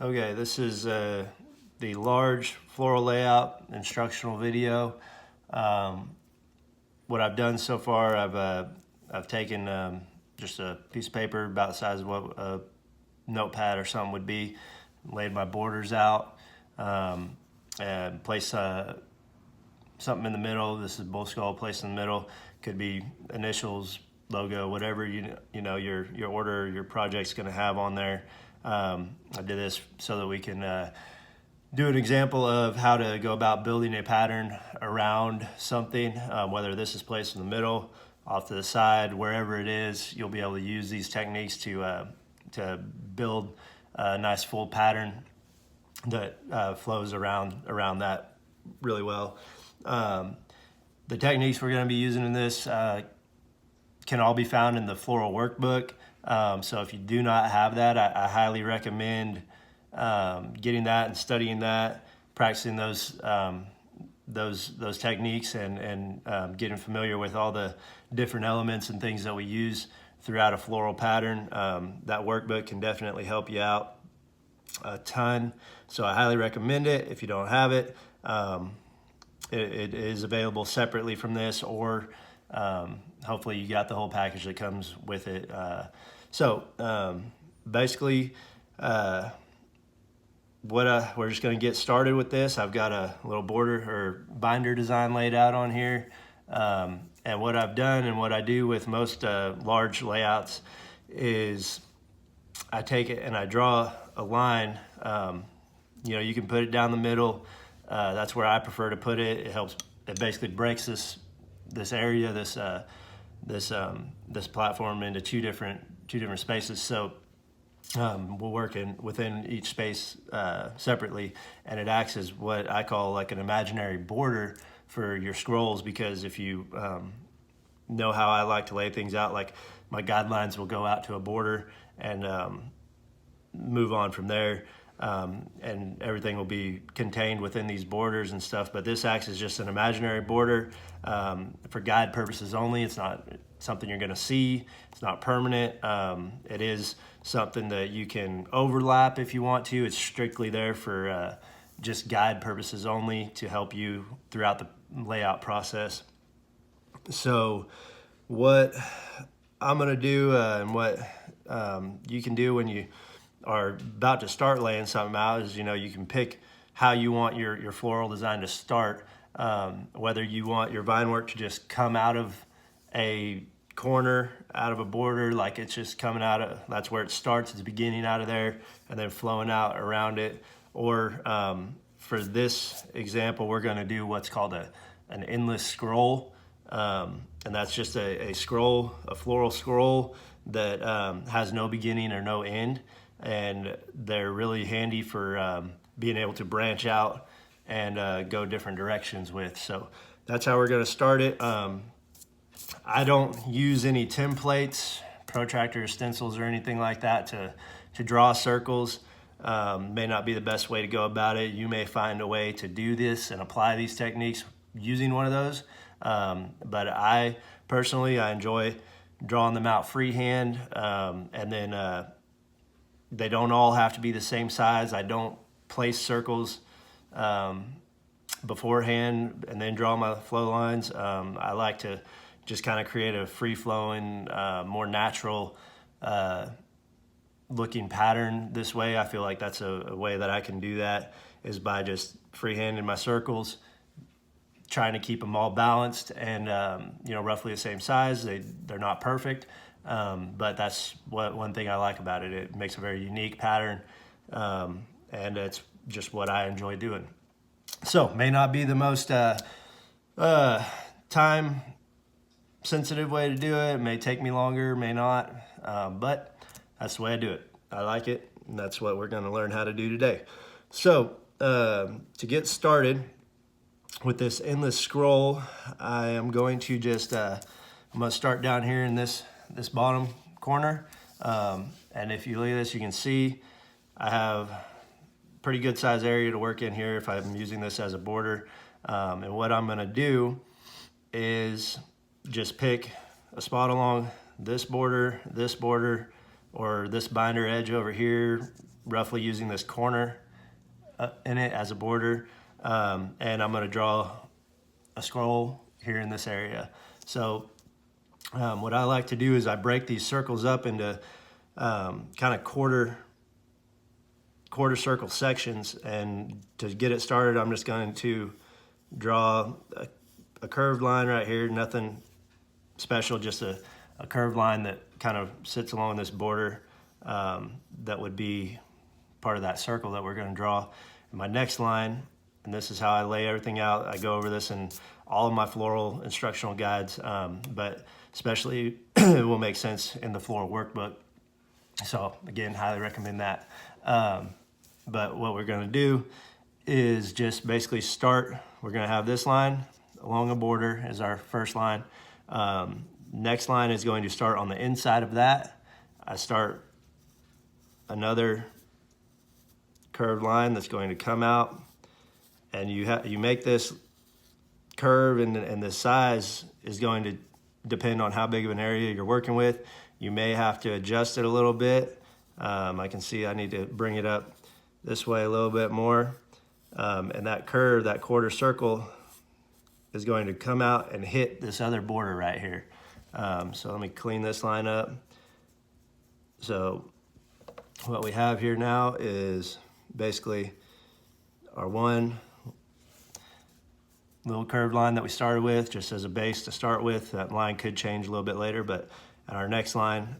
Okay, this is the large floral layout instructional video. Um, what I've done so far, I've taken just a piece of paper about the size of what a notepad or something would be, laid my borders out, and placed something in the middle. This is bull skull placed in the middle. Could be initials, logo, whatever you know your order, your project's going to have on there. I did this so that we can do an example of how to go about building a pattern around something, whether this is placed in the middle, off to the side, wherever it is. You'll be able to use these techniques to build a nice full pattern that flows around that really well. The techniques we're going to be using in this can all be found in the Floral workbook. So if you do not have that, I highly recommend getting that and studying that, practicing those techniques, and getting familiar with all the different elements and things that we use throughout a floral pattern. That workbook can definitely help you out a ton. So I highly recommend it. If you don't have it, it is available separately from this, or hopefully you got the whole package that comes with it. Basically, we're just going to get started with this. I've got a little border or binder design laid out on here. And what I've done and what I do with most large layouts is I take it and I draw a line. You can put it down the middle. That's where I prefer to put it. It helps. It basically breaks this area, this platform into two different spaces. So we'll work within each space separately, and it acts as what I call like an imaginary border for your scrolls. Because if you know how I like to lay things out, like my guidelines will go out to a border and move on from there. And everything will be contained within these borders and stuff, but this acts as just an imaginary border for guide purposes only. It's not something you're going to see. It's not permanent. It is something that you can overlap if you want to. It's strictly there for just guide purposes only, to help you throughout the layout process. So what I'm going to do and what you can do when you are about to start laying something out is, you can pick how you want your floral design to start. Whether you want your vine work to just come out of a corner, out of a border, like it's just coming out of, that's where it starts, it's beginning out of there and then flowing out around it. Or for this example, we're going to do what's called an endless scroll. And that's just a scroll, a floral scroll that has no beginning or no end. And they're really handy for being able to branch out and go different directions with. So that's how we're going to start it. I don't use any templates, protractors, stencils, or anything like that to draw circles. May not be the best way to go about it. You may find a way to do this and apply these techniques using one of those. But I personally enjoy drawing them out freehand, and then they don't all have to be the same size. I don't place circles beforehand and then draw my flow lines. I like to just kind of create a free-flowing, more natural looking pattern this way. I feel like that's a way that I can do that, is by just freehanding my circles, trying to keep them all balanced and roughly the same size. They're not perfect. But that's one thing I like about it. It makes a very unique pattern, and it's just what I enjoy doing. So may not be the most time sensitive way to do it. It may take me longer, may not, but that's the way I do it. I like it, and that's what we're going to learn how to do today. So to get started with this endless scroll, I am going to just I'm going to start down here in this bottom corner, and if you look at this, you can see I have pretty good size area to work in here if I'm using this as a border. And what I'm going to do is just pick a spot along this border, or this binder edge over here, roughly using this corner in it as a border. And I'm gonna draw a scroll here in this area. So what I like to do is I break these circles up into kind of quarter circle sections, and to get it started I'm just going to draw a curved line right here, nothing special, just a curved line that kind of sits along this border that would be part of that circle that we're going to draw. And my next line, and this is how I lay everything out, I go over this in all of my floral instructional guides, but especially it will make sense in the floral workbook. So again, highly recommend that. But what we're going to do is just basically start. We're going to have this line along a border as our first line. Next line is going to start on the inside of that. I start another curved line that's going to come out, and you make this curve, and the size is going to depend on how big of an area you're working with. You may have to adjust it a little bit. I can see I need to bring it up this way a little bit more. And that curve, that quarter circle, is going to come out and hit this other border right here. So let me clean this line up. So what we have here now is basically our one little curved line that we started with, just as a base to start with. That line could change a little bit later, but our next line,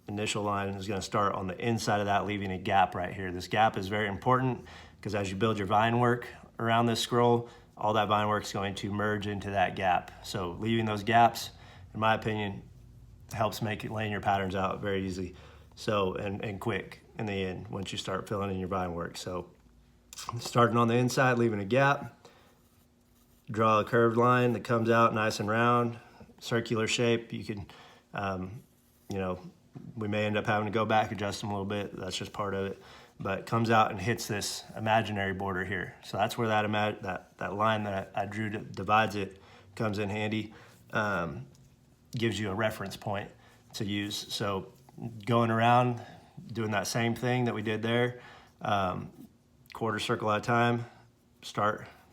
initial line, is going to start on the inside of that, leaving a gap right here. This gap is very important because as you build your vine work around this scroll, all that vine work is going to merge into that gap. So leaving those gaps, in my opinion, helps make it laying your patterns out very easy. So, and quick in the end, once you start filling in your vine work. So starting on the inside, leaving a gap, draw a curved line that comes out nice and round, circular shape. You can, you know, we may end up having to go back, adjust them a little bit. That's just part of it. But it comes out and hits this imaginary border here. So that's where that line that I drew divides it comes in handy. Gives you a reference point to use. So going around, doing that same thing that we did there, quarter circle at a time,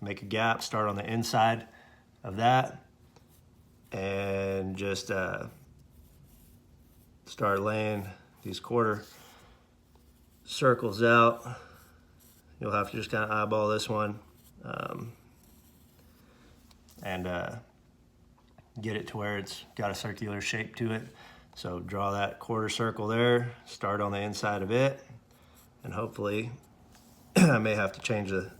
make a gap, start on the inside of that, and just start laying these quarter circles out. You'll have to just kind of eyeball this one and get it to where it's got a circular shape to it. So draw that quarter circle there, start on the inside of it, and hopefully I may have to change the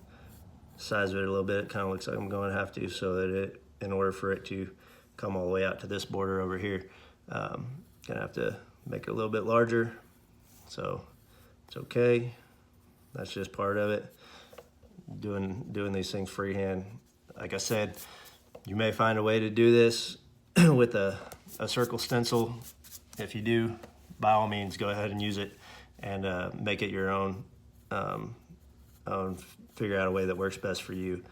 size of it a little bit. It kind of looks like I'm going to have to, so that in order for it to come all the way out to this border over here, gonna have to make it a little bit larger. So it's okay. That's just part of it. Doing these things freehand. Like I said, you may find a way to do this with a circle stencil. If you do, by all means, go ahead and use it and make it your own. Figure out a way that works best for you.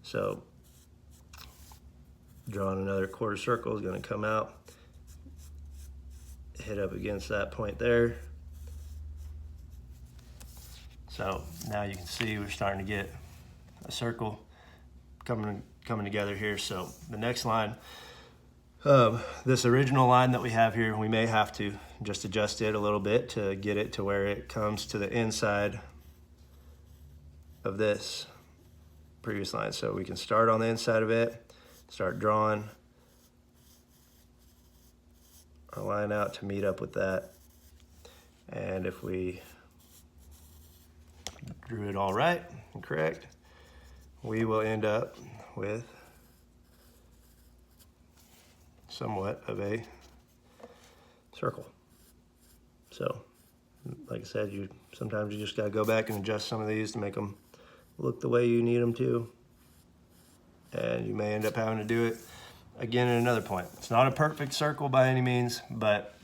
So drawing another quarter circle is going to come out, hit up against that point there. So now you can see we're starting to get a circle coming together here. So the next line, this original line that we have here, we may have to just adjust it a little bit to get it to where it comes to the inside of this previous line. So we can start on the inside of it, start drawing our line out to meet up with that. And if we drew it all right and correct, we will end up with somewhat of a circle. So like I said, sometimes you just got to go back and adjust some of these to make them look the way you need them to, and you may end up having to do it again at another point. It's not a perfect circle by any means, but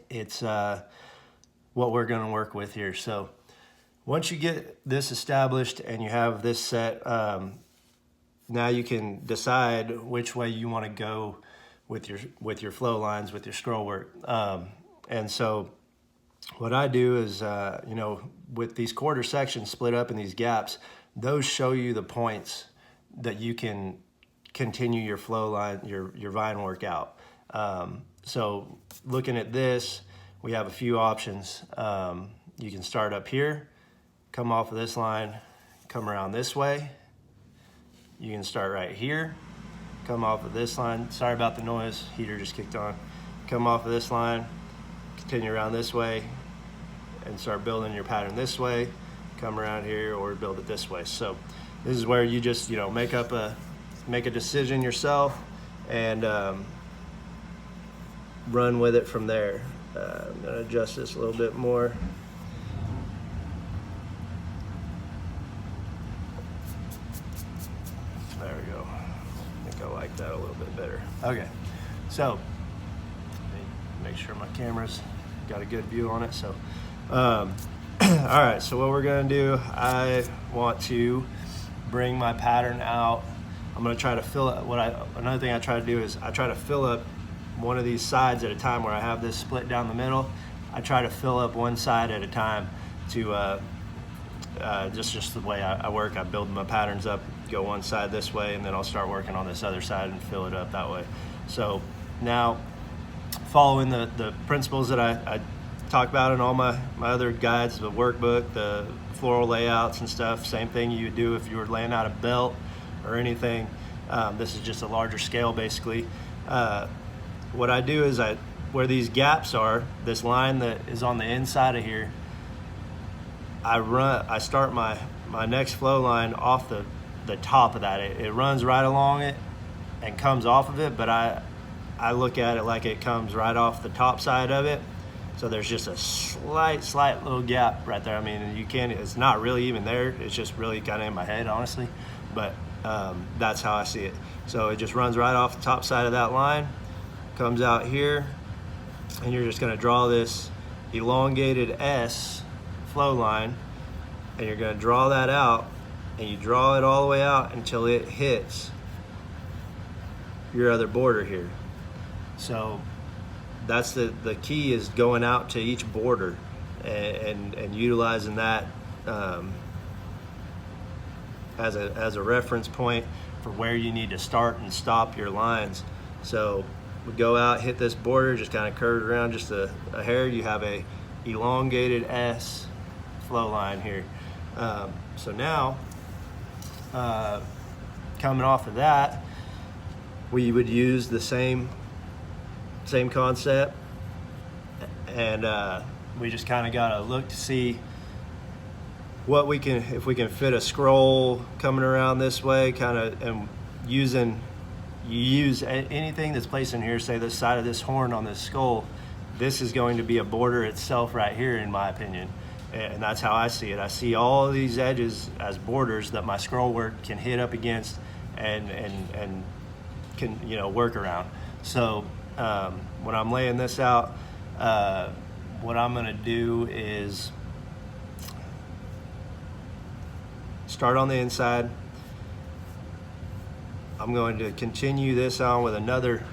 it's what we're going to work with here. So once you get this established and you have this set, now you can decide which way you want to go with your flow lines, with your scroll work. And so what I do is, you know, with these quarter sections split up in these gaps, those show you the points that you can continue your flow line, your vine work out. So looking at this, we have a few options. You can start up here, come off of this line, come around this way. You can start right here, come off of this line. Sorry about the noise, heater just kicked on. Come off of this line, continue around this way, and start building your pattern this way, come around here, or build it this way. So this is where you just, you know, make a decision yourself and run with it from there. I'm gonna adjust this a little bit more. There we go. I think I like that a little bit better. Okay, so make sure my camera's got a good view on it. So, all right, so what we're gonna do, I want to bring my pattern out. I'm gonna try to fill it. Another thing I try to do is I try to fill up one of these sides at a time where I have this split down the middle. I try to fill up one side at a time to just the way I work. I build my patterns up, go one side this way, and then I'll start working on this other side and fill it up that way. So now, following the principles that I talk about in all my other guides, the workbook, the floral layouts and stuff, same thing you would do if you were laying out a belt or anything. This is just a larger scale basically. What I do is where these gaps are, this line that is on the inside of here, I start my next flow line off the top of that. It runs right along it and comes off of it, but I look at it like it comes right off the top side of it. So there's just a slight little gap right there. I mean, it's not really even there. It's just really kind of in my head, honestly. But that's how I see it. So it just runs right off the top side of that line, comes out here, and you're just gonna draw this elongated S flow line, and you're gonna draw that out, and you draw it all the way out until it hits your other border here. So that's the key, is going out to each border and utilizing that as a reference point for where you need to start and stop your lines. So we go out, hit this border, just kind of curve it around just a hair. You have a elongated S flow line here. So now, coming off of that, we would use the same concept, and we just kind of gotta look to see what we can, if we can fit a scroll coming around this way, kind of, and you use anything that's placed in here, say the side of this horn on this skull, this is going to be a border itself right here, in my opinion. And that's how I see it. I see all of these edges as borders that my scroll work can hit up against and can, you know, work around. So when I'm laying this out, what I'm gonna do is start on the inside. I'm going to continue this on with another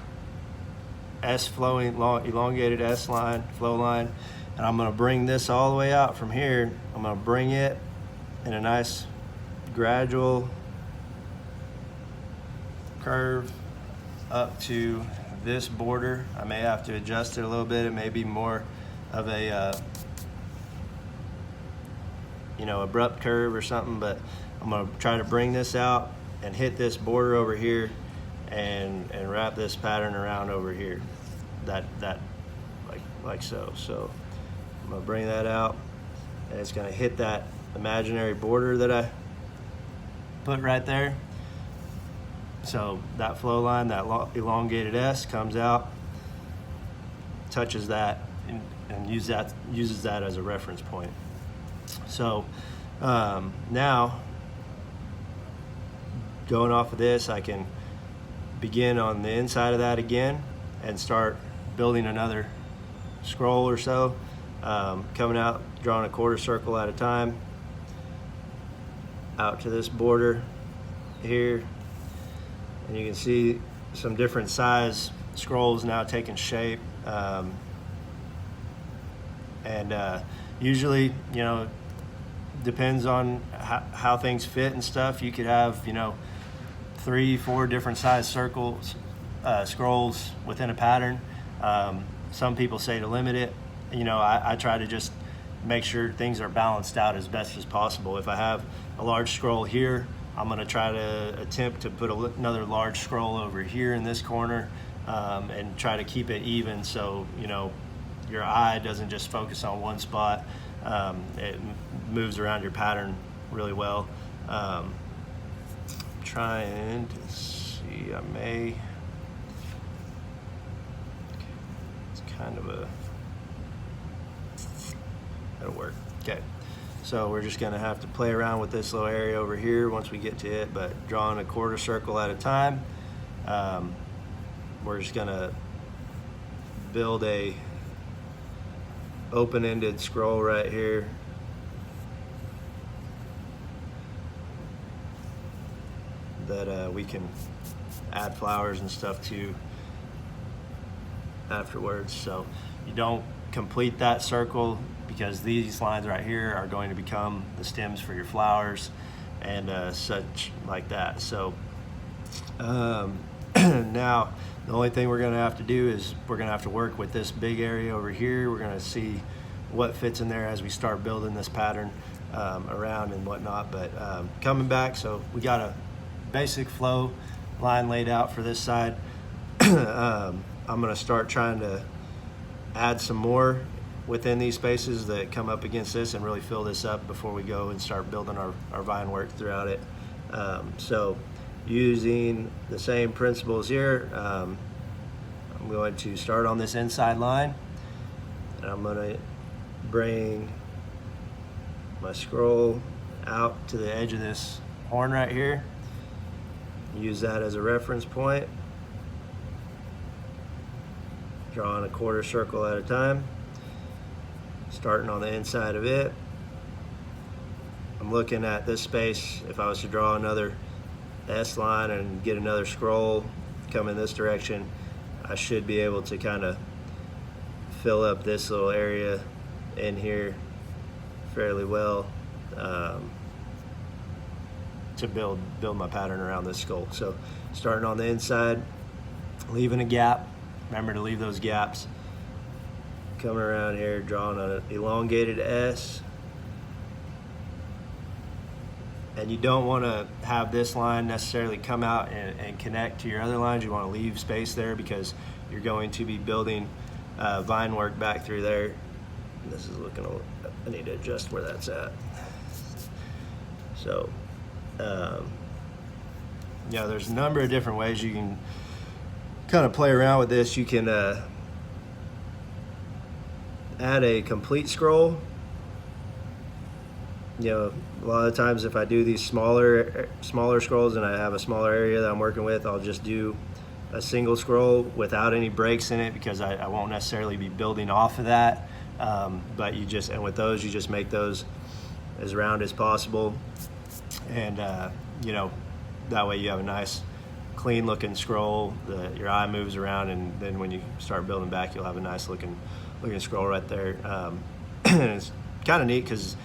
S flowing, elongated S line, flow line, and I'm going to bring this all the way out from here. I'm going to bring it in a nice gradual curve up to this border. I may have to adjust it a little bit. It may be more of a you know, abrupt curve or something, but I'm going to try to bring this out and hit this border over here and wrap this pattern around over here, that like so. So I'm gonna bring that out, and it's gonna hit that imaginary border that I put right there. So that flow line, that elongated S, comes out, touches that, and uses that as a reference point. So now, going off of this, I can begin on the inside of that again and start building another scroll or so, coming out, drawing a quarter circle at a time out to this border here, and you can see some different size scrolls now taking shape. And usually, you know, depends on how things fit and stuff. You could have, you know, 3-4 different size circles, scrolls within a pattern. Some people say to limit it. You know, I try to just make sure things are balanced out as best as possible. If I have a large scroll here, I'm going to try to attempt to put another large scroll over here in this corner, and try to keep it even, so you know your eye doesn't just focus on one spot. It moves around your pattern really well. Trying to see, it's kind of that'll work. Okay, so we're just gonna have to play around with this little area over here once we get to it, but drawing a quarter circle at a time. We're just gonna build a open-ended scroll right here. That we can add flowers and stuff to afterwards. So you don't complete that circle, because these lines right here are going to become the stems for your flowers and such like that. So now the only thing we're going to have to do is we're going to have to work with this big area over here. We're going to see what fits in there as we start building this pattern around and whatnot. But coming back, so we got a basic flow line laid out for this side. I'm going to start trying to add some more within these spaces that come up against this and really fill this up before we go and start building our vine work throughout it. So using the same principles here, I'm going to start on this inside line, and I'm going to bring my scroll out to the edge of this horn right here. Use that as a reference point. Drawing a quarter circle at a time, starting on the inside of it. I'm looking at this space. If I was to draw another S line and get another scroll come in this direction, I should be able to kind of fill up this little area in here fairly well to build my pattern around this skull. So starting on the inside, leaving a gap. Remember to leave those gaps. Coming around here, drawing an elongated S. And you don't want to have this line necessarily come out and connect to your other lines. You want to leave space there, because you're going to be building vine work back through there. This is looking a little, I need to adjust where that's at. So, yeah, there's a number of different ways you can kind of play around with this. You can add a complete scroll. You know, a lot of times if I do these smaller scrolls and I have a smaller area that I'm working with, I'll just do a single scroll without any breaks in it, because I won't necessarily be building off of that. But and with those, you just make those as round as possible, and you know, that way you have a nice clean looking scroll that your eye moves around, and then when you start building back, you'll have a nice looking scroll right there. It's kind of neat, because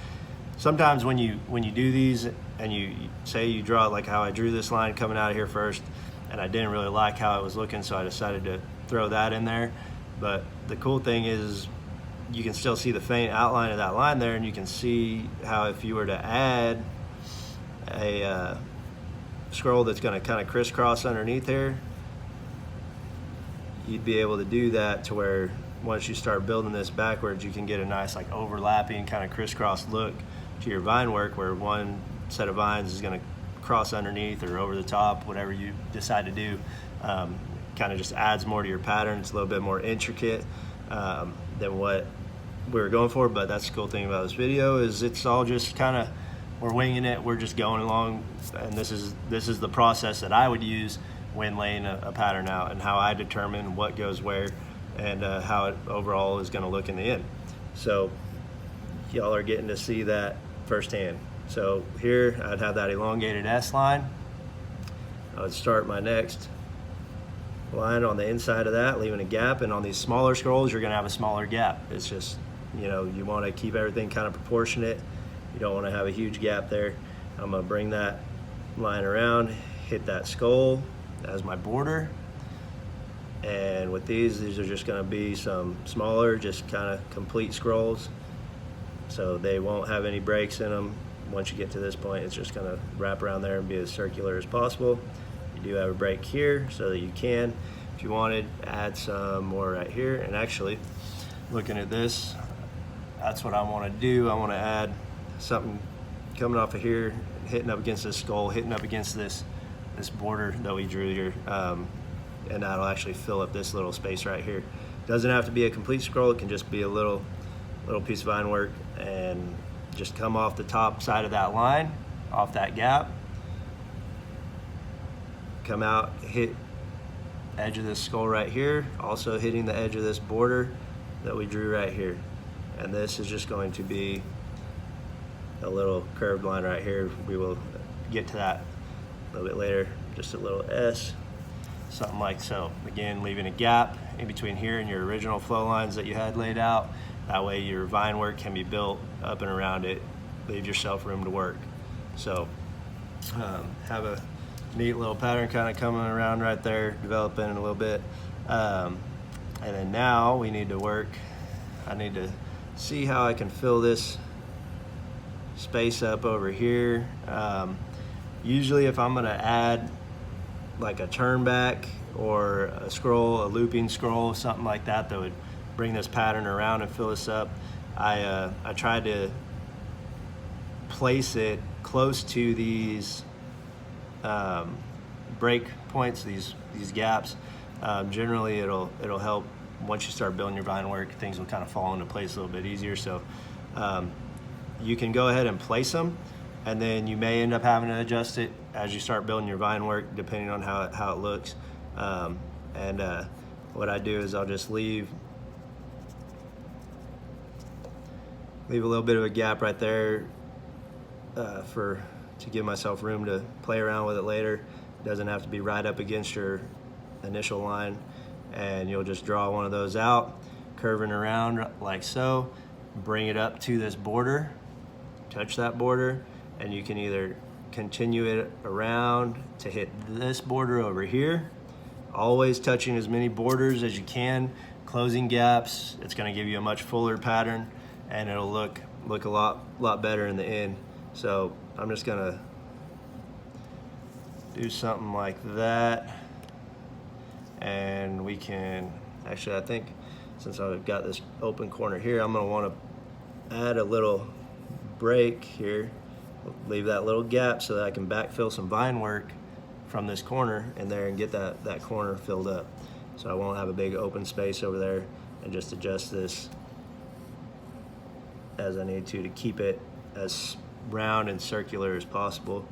sometimes when you do these and you say you draw it like how I drew this line coming out of here first, and I didn't really like how it was looking, so I decided to throw that in there. But the cool thing is you can still see the faint outline of that line there, and you can see how if you were to add a scroll that's going to kind of crisscross underneath here, you'd be able to do that to where once you start building this backwards, you can get a nice like overlapping kind of crisscross look to your vine work, where one set of vines is going to cross underneath or over the top, whatever you decide to do. Kind of just adds more to your pattern. It's a little bit more intricate than what we were going for, but that's the cool thing about this video, is it's all just kind of, we're winging it, we're just going along, and this is the process that I would use when laying a pattern out, and how I determine what goes where, and how it overall is going to look in the end. So y'all are getting to see that firsthand. So here I'd have that elongated S line. I would start my next line on the inside of that, leaving a gap, and on these smaller scrolls you're going to have a smaller gap. It's just You know, you want to keep everything kind of proportionate. You don't want to have a huge gap there. I'm going to bring that line around, hit that skull as my border. And with these are just going to be some smaller, just kind of complete scrolls. So they won't have any breaks in them. Once you get to this point, it's just going to wrap around there and be as circular as possible. You do have a break here so that you can, if you wanted, add some more right here. And actually, looking at this, that's what I want to do. I want to add something coming off of here, hitting up against this skull, hitting up against this border that we drew here. And that'll actually fill up this little space right here. Doesn't have to be a complete scroll. It can just be a little piece of vine work, and just come off the top side of that line, off that gap, come out, hit edge of this skull right here, also hitting the edge of this border that we drew right here. And this is just going to be a little curved line right here. We will get to that a little bit later, just a little S, something like so. Again, leaving a gap in between here and your original flow lines that you had laid out. That way your vine work can be built up and around it. Leave yourself room to work. So have a neat little pattern kind of coming around right there, developing a little bit. And then now we need to work. I need to see how I can fill this space up over here. Usually if I'm gonna add like a turn back or a scroll, a looping scroll, something like that that would bring this pattern around and fill this up, I tried to place it close to these break points, these gaps. Generally it'll help. Once you start building your vine work, things will kind of fall into place a little bit easier. So you can go ahead and place them, and then you may end up having to adjust it as you start building your vine work, depending on how it looks. What I do is I'll just leave a little bit of a gap right there to give myself room to play around with it later. It doesn't have to be right up against your initial line, and you'll just draw one of those out, curving around like so, bring it up to this border, touch that border, and you can either continue it around to hit this border over here, always touching as many borders as you can, closing gaps. It's going to give you a much fuller pattern, and it'll look a lot better in the end. So I'm just going to do something like that, and we can actually, I think since I've got this open corner here, I'm going to want to add a little break here, leave that little gap so that I can backfill some vine work from this corner in there and get that corner filled up. So I won't have a big open space over there, and just adjust this as I need to keep it as round and circular as possible.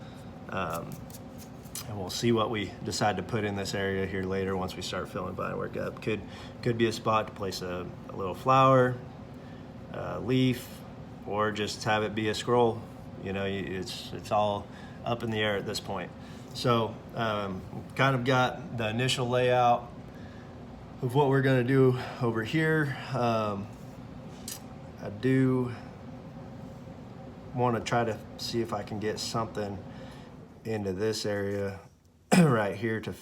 And we'll see what we decide to put in this area here later once we start filling vine work up. Could be a spot to place a little flower, a leaf, or just have it be a scroll. You know, it's all up in the air at this point. So kind of got the initial layout of what we're gonna do over here. I do want to try to see if I can get something into this area right here to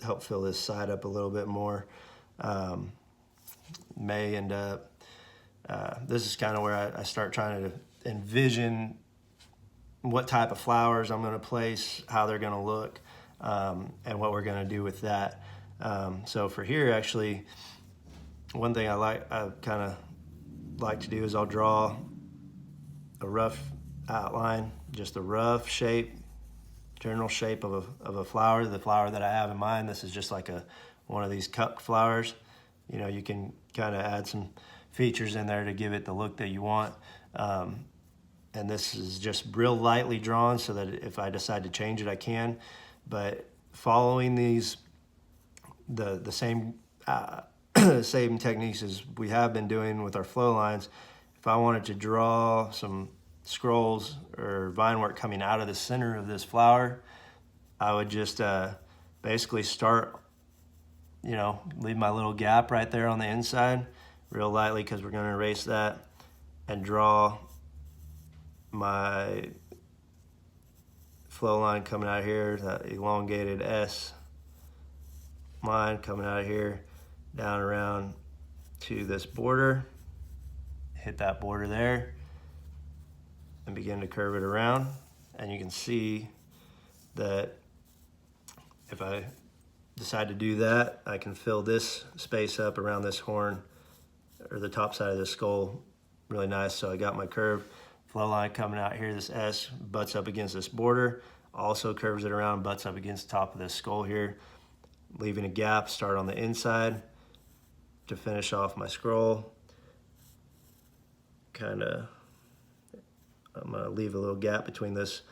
help fill this side up a little bit more. May end up, this is kind of where I start trying to envision what type of flowers I'm going to place, how they're going to look, and what we're going to do with that. So for here, actually, one thing I kind of like to do is I'll draw a rough outline, just a rough shape, general shape of a flower. The flower that I have in mind, this is just like one of these cup flowers. You know, you can kind of add some features in there to give it the look that you want. And this is just real lightly drawn so that if I decide to change it, I can. But following these, the same same techniques as we have been doing with our flow lines, if I wanted to draw some scrolls or vine work coming out of the center of this flower, I would just basically start, leave my little gap right there on the inside real lightly, because we're going to erase that. and draw my flow line coming out here, that elongated S line coming out of here, down around to this border, hit that border there, and begin to curve it around. And you can see that if I decide to do that, I can fill this space up around this horn, or the top side of the skull, really nice. So I got my curve flow line coming out here. This S butts up against this border, also curves it around, butts up against the top of this skull here, leaving a gap, start on the inside to finish off my scroll. I'm gonna leave a little gap between this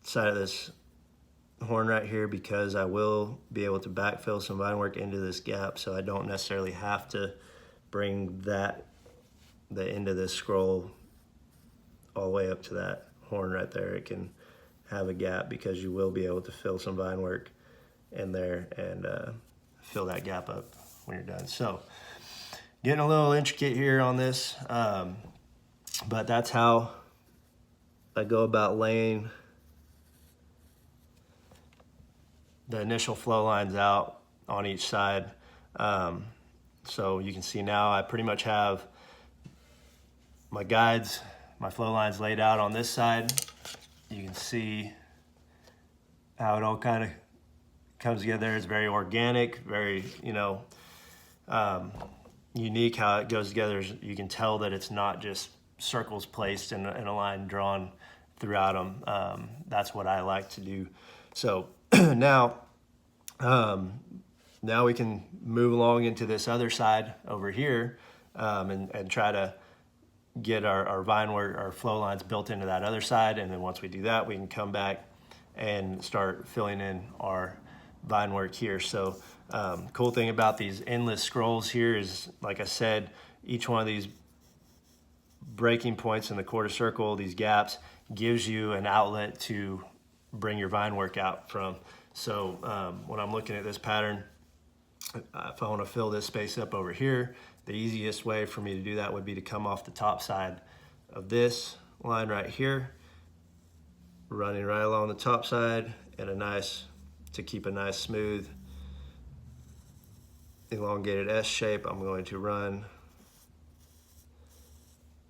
side of this horn right here, because I will be able to backfill some vine work into this gap, so I don't necessarily have to bring the end of this scroll all the way up to that horn right there. It can have a gap because you will be able to fill some vine work in there and fill that gap up when you're done. So getting a little intricate here on this, but that's how I go about laying the initial flow lines out on each side. So you can see now I pretty much have my guides, my flow lines laid out on this side. You can see how it all kind of comes together. It's very organic, very, unique how it goes together. You can tell that it's not just circles placed in a line drawn throughout them. That's what I like to do. So now we can move along into this other side over here, and try to get our vine work, our flow lines built into that other side. And then once we do that, we can come back and start filling in our vine work here. So cool thing about these endless scrolls here is, like I said, each one of these breaking points in the quarter circle, these gaps, gives you an outlet to bring your vine work out from. So when I'm looking at this pattern, if I want to fill this space up over here, the easiest way for me to do that would be to come off the top side of this line right here, running right along the top side, and to keep a nice smooth elongated S shape, I'm going to run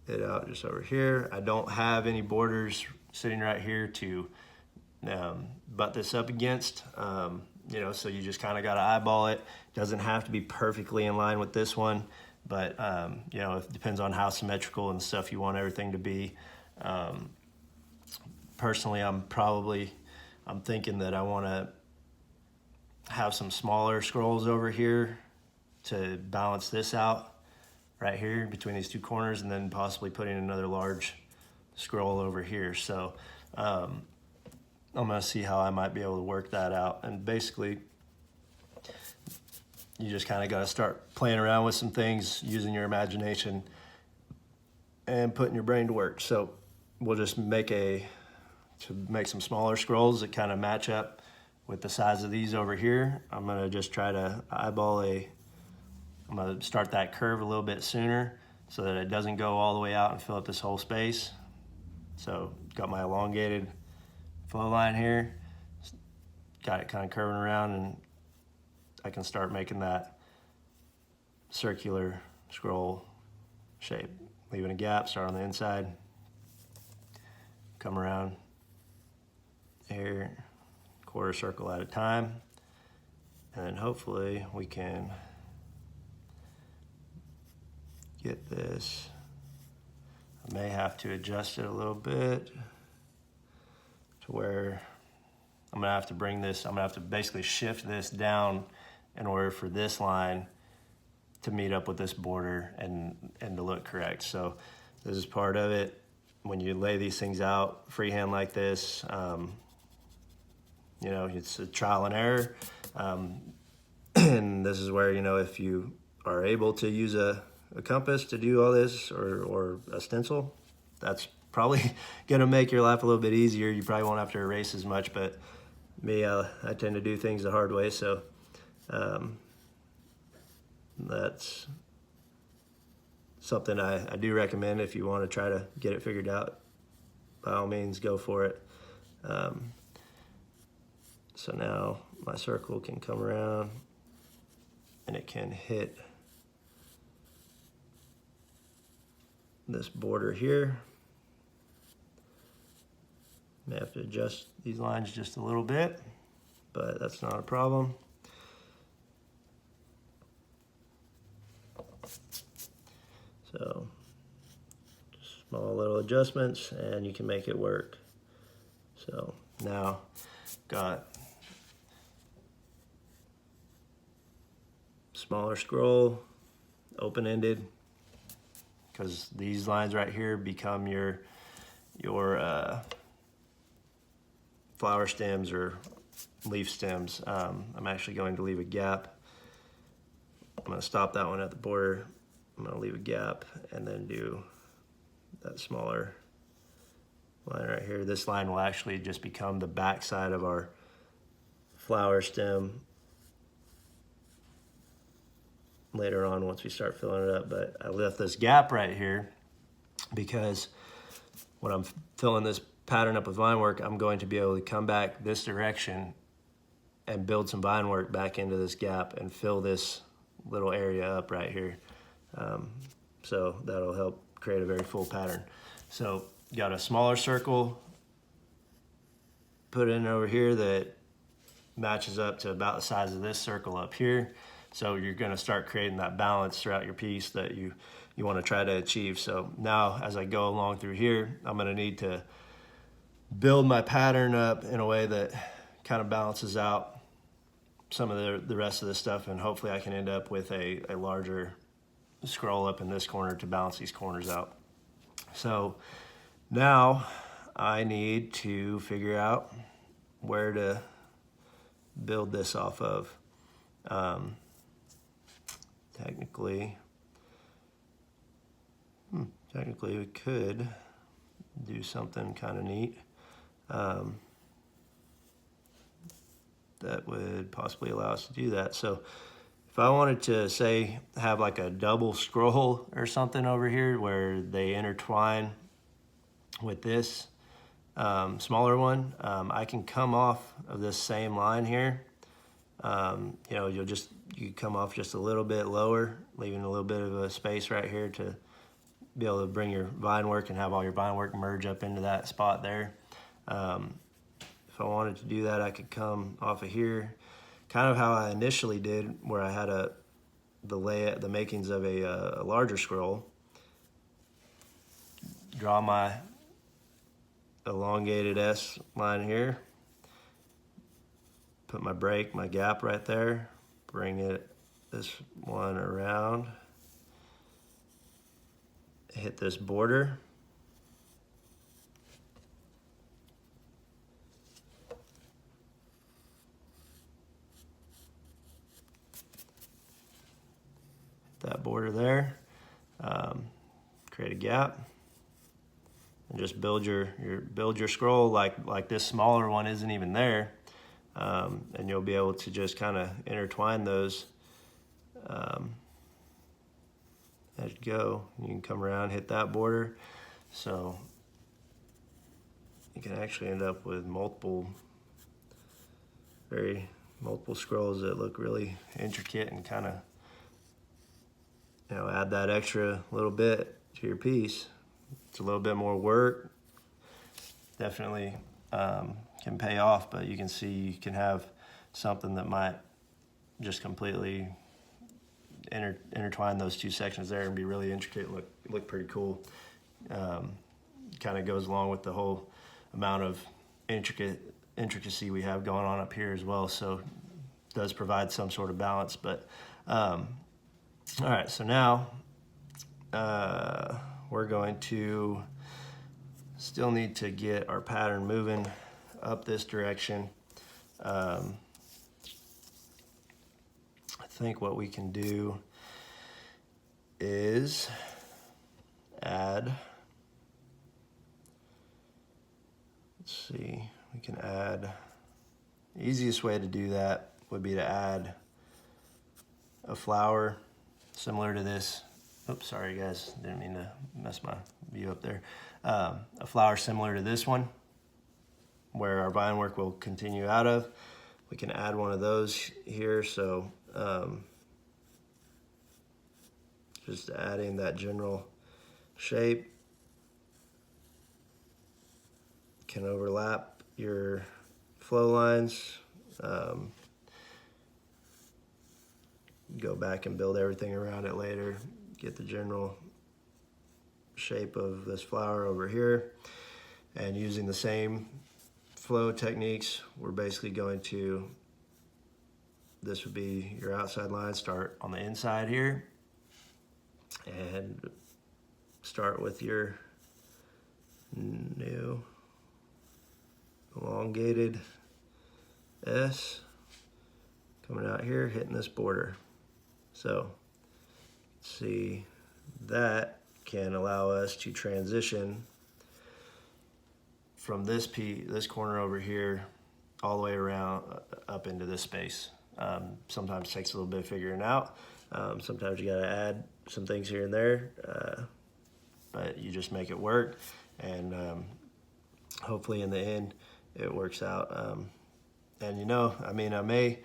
it out just over here. I don't have any borders sitting right here to butt this up against, so you just kind of got to eyeball it. Doesn't have to be perfectly in line with this one, but it depends on how symmetrical and stuff you want everything to be. Personally, I'm thinking that I want to have some smaller scrolls over here to balance this out right here between these two corners, and then possibly putting another large scroll over here. So I'm gonna see how I might be able to work that out. And basically, you just kind of got to start playing around with some things, using your imagination and putting your brain to work. So we'll just make some smaller scrolls that kind of match up with the size of these over here. I'm gonna just try to I'm gonna start that curve a little bit sooner so that it doesn't go all the way out and fill up this whole space. So got my elongated flow line here, got it kind of curving around, and I can start making that circular scroll shape, leaving a gap, start on the inside, come around here, quarter circle at a time, and then hopefully we can get this. I may have to adjust it a little bit to where I'm gonna have to basically shift this down in order for this line to meet up with this border and to look correct. So this is part of it. When you lay these things out freehand like this, it's a trial and error. And this is where, if you are able to use a compass to do all this, or a stencil, that's probably gonna make your life a little bit easier. You probably won't have to erase as much, but me, I tend to do things the hard way. So something I do recommend if you want to try to get it figured out. By all means, go for it. So now my circle can come around and it can hit this border here. May have to adjust these lines just a little bit, but that's not a problem. So just small little adjustments and you can make it work. So now got smaller scroll, open-ended, because these lines right here become your flower stems or leaf stems. I'm actually going to leave a gap. I'm going to stop that one at the border. I'm going to leave a gap and then do that smaller line right here. This line will actually just become the back side of our flower stem later on once we start filling it up. But I left this gap right here because when I'm filling this pattern up with vine work, I'm going to be able to come back this direction and build some vine work back into this gap and fill this little area up right here. So that'll help create a very full pattern. So got a smaller circle put in over here that matches up to about the size of this circle up here. So you're going to start creating that balance throughout your piece that you want to try to achieve. So now as I go along through here, I'm going to need to build my pattern up in a way that kind of balances out some of the rest of this stuff, and hopefully I can end up with a larger scroll up in this corner to balance these corners out. So now I need to figure out where to build this off of. Technically we could do something kind of neat that would possibly allow us to do that. So if I wanted to, say, have like a double scroll or something over here where they intertwine with this smaller one, I can come off of this same line here. You know, you come off just a little bit lower, leaving a little bit of a space right here to be able to bring your vine work and have all your vine work merge up into that spot there. If I wanted to do that, I could come off of here, kind of how I initially did, where I had the makings of a larger scroll. Draw my elongated S line here, put my break, my gap right there, bring this one around, hit this border, that border there, create a gap, and just build your scroll like this smaller one isn't even there, and you'll be able to just kind of intertwine those as you go. You can come around, hit that border, so you can actually end up with multiple scrolls that look really intricate and kind of, you know, add that extra little bit to your piece. It's a little bit more work, definitely can pay off, but you can see you can have something that might just completely intertwine those two sections there and be really intricate, look pretty cool. Kind of goes along with the whole amount of intricacy we have going on up here as well, so it does provide some sort of balance. But all right, so now we're going to still need to get our pattern moving up this direction. I think what we can do is add, let's see, we can add, the easiest way to do that would be to add a flower similar to this oops, sorry guys, didn't mean to mess my view up there. A flower similar to this one, where our vine work will continue out of. We can add one of those here, so just adding that general shape can overlap your flow lines. Go back and build everything around it later. Get the general shape of this flower over here. And using the same flow techniques, we're basically going to, this would be your outside line, start on the inside here. And start with your new elongated S coming out here, hitting this border. So see, that can allow us to transition from this corner over here all the way around up into this space. Sometimes it takes a little bit of figuring out. Sometimes you gotta add some things here and there, but you just make it work, and hopefully in the end it works out. And you know, I mean, I may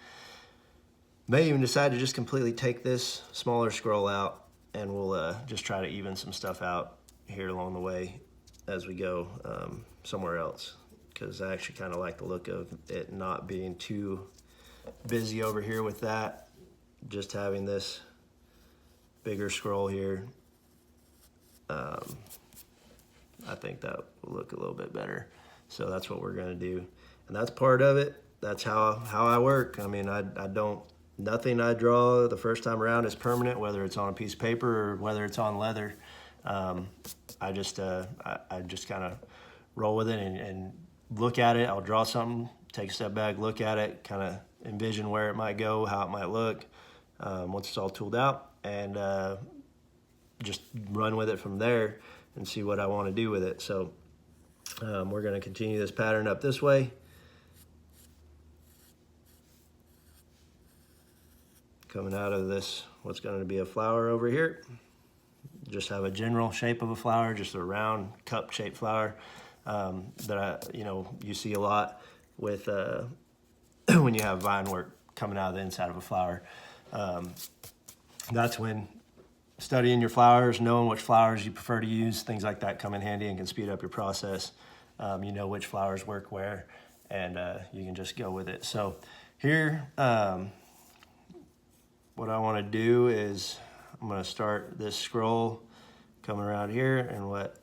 even decide to just completely take this smaller scroll out, and we'll just try to even some stuff out here along the way as we go somewhere else, because I actually kind of like the look of it not being too busy over here with that, just having this bigger scroll here. I think that will look a little bit better. So that's what we're gonna do, and that's part of it. That's how I work. I mean, I don't, nothing I draw the first time around is permanent, whether it's on a piece of paper or whether it's on leather. I just kind of roll with it and look at it. I'll draw something, take a step back, look at it, kind of envision where it might go, how it might look once it's all tooled out, and just run with it from there and see what I want to do with it. So we're going to continue this pattern up this way. Coming out of this, what's going to be a flower over here. Just have a general shape of a flower, just a round cup-shaped flower that you see a lot with when you have vine work coming out of the inside of a flower. That's when studying your flowers, knowing which flowers you prefer to use, things like that come in handy and can speed up your process. You know which flowers work where, and you can just go with it. So here, what I want to do is I'm going to start this scroll coming around here, and what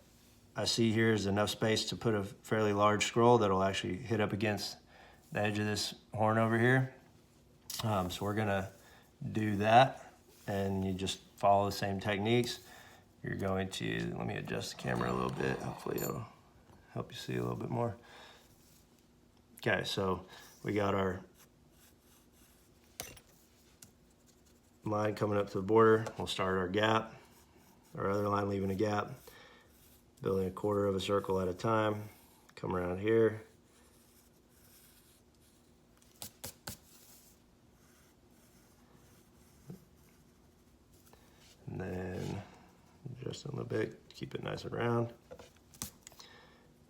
I see here is enough space to put a fairly large scroll that'll actually hit up against the edge of this horn over here. So we're going to do that, and you just follow the same techniques. You're going to, let me adjust the camera a little bit, hopefully it'll help you see a little bit more. Okay, so we got our line coming up to the border. We'll start our gap, our other line leaving a gap, building a quarter of a circle at a time. Come around here. And then just a little bit, keep it nice and round.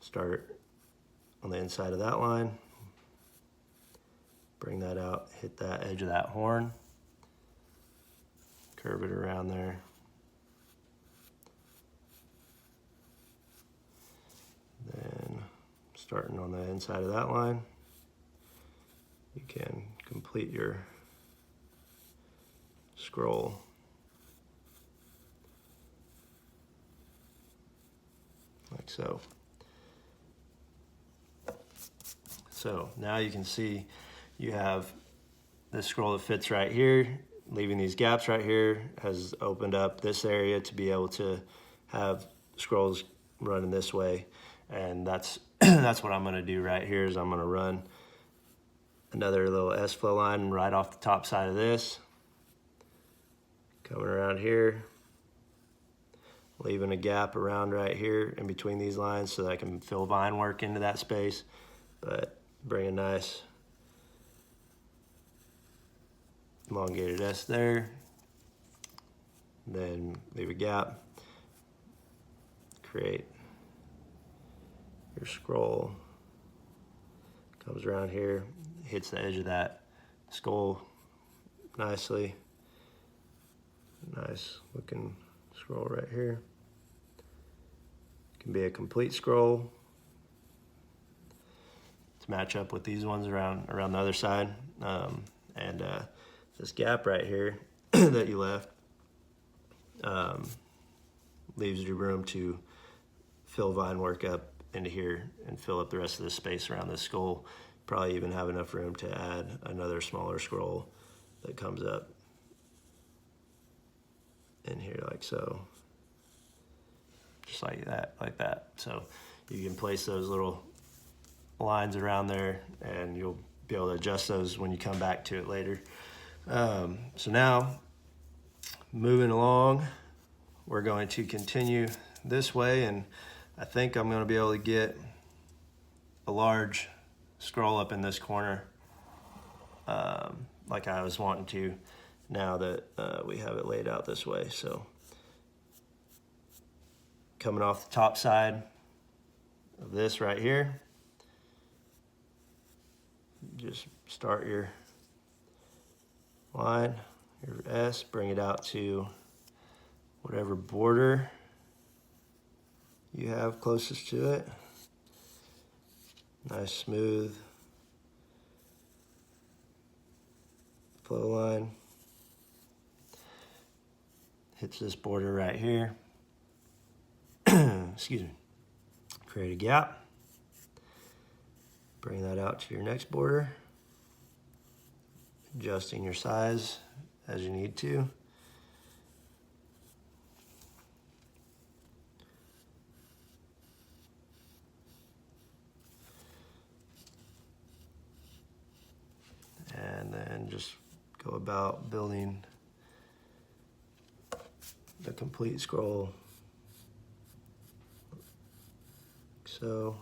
Start on the inside of that line. Bring that out, hit that edge of that horn. Curve it around there. Then starting on the inside of that line, you can complete your scroll. Like so. So now you can see you have this scroll that fits right here, leaving these gaps right here, has opened up this area to be able to have scrolls running this way. And that's that's what I'm going to do right here, is I'm going to run another little S flow line right off the top side of this, coming around here, leaving a gap around right here in between these lines so that I can fill vine work into that space, but bring a nice elongated S there. then leave a gap, create your scroll, comes around here, hits the edge of that skull nicely. Nice looking scroll right here. Can be a complete scroll to match up with these ones around the other side. This gap right here that you left leaves you room to fill vine work up into here and fill up the rest of the space around the skull. Probably even have enough room to add another smaller scroll that comes up in here like so. Just like that. So you can place those little lines around there and you'll be able to adjust those when you come back to it later. So now, moving along, we're going to continue this way, and I think I'm going to be able to get a large scroll up in this corner like I was wanting to, now that we have it laid out this way. So coming off the top side of this right here, just start your line, your S, bring it out to whatever border you have closest to it. Nice smooth flow line. Hits this border right here. Excuse me. Create a gap. Bring that out to your next border. Adjusting your size as you need to. And then just go about building the complete scroll. So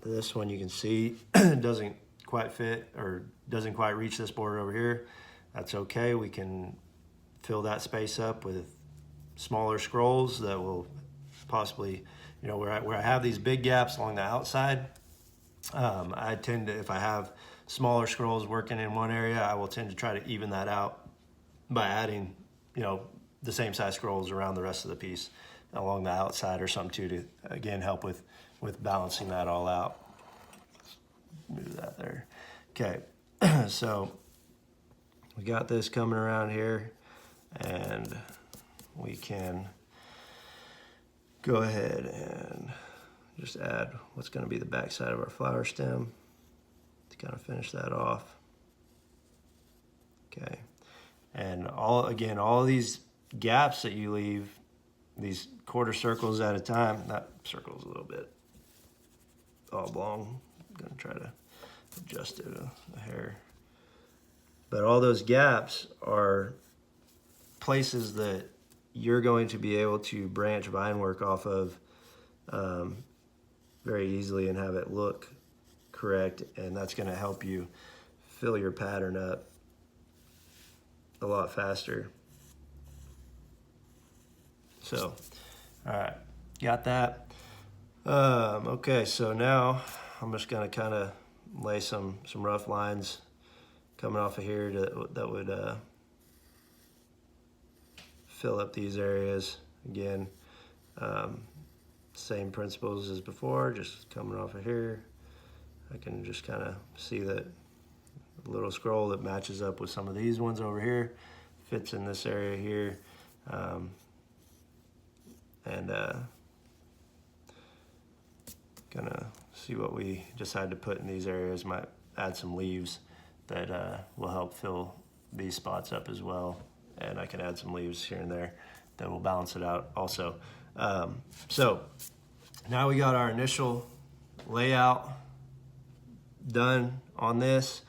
this one you can see doesn't quite fit or doesn't quite reach this border over here. That's okay. We can fill that space up with smaller scrolls that will possibly, you know, where I have these big gaps along the outside, I tend to, if I have smaller scrolls working in one area, I will tend to try to even that out by adding, you know, the same size scrolls around the rest of the piece along the outside or something too, to again help with balancing that all out. Move that there. Okay, so we got this coming around here, and we can go ahead and just add what's going to be the back side of our flower stem to kind of finish that off. Okay, and all of these gaps that you leave, these quarter circles at a time, that circle's a little bit oblong. I'm going to try to adjust it a hair. But all those gaps are places that you're going to be able to branch vine work off of very easily and have it look correct, and that's going to help you fill your pattern up a lot faster. So, all right, got that. Okay, so now I'm just going to kind of lay some rough lines coming off of here that would fill up these areas. Again, same principles as before, just coming off of here. I can just kind of see that little scroll that matches up with some of these ones over here, fits in this area here. Gonna see what we decide to put in these areas. Might add some leaves that will help fill these spots up as well. And I can add some leaves here and there that will balance it out also. So now we got our initial layout done on this.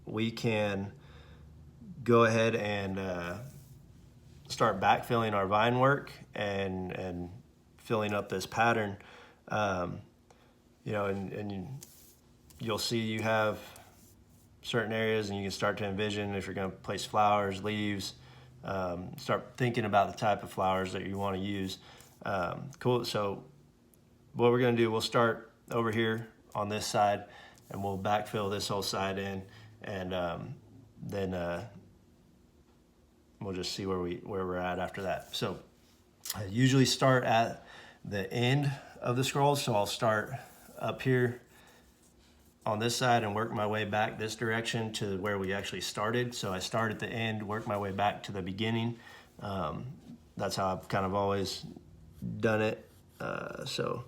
We can go ahead and start backfilling our vine work and filling up this pattern. You know, and you'll see you have certain areas, and you can start to envision if you're going to place flowers, leaves, start thinking about the type of flowers that you want to use. Cool. So what we're going to do, we'll start over here on this side, and we'll backfill this whole side in, and then we'll just see where we're at after that. So I usually start at the end of the scroll, so I'll start up here on this side and work my way back this direction to where we actually started. So I start at the end, work my way back to the beginning. That's how I've kind of always done it. So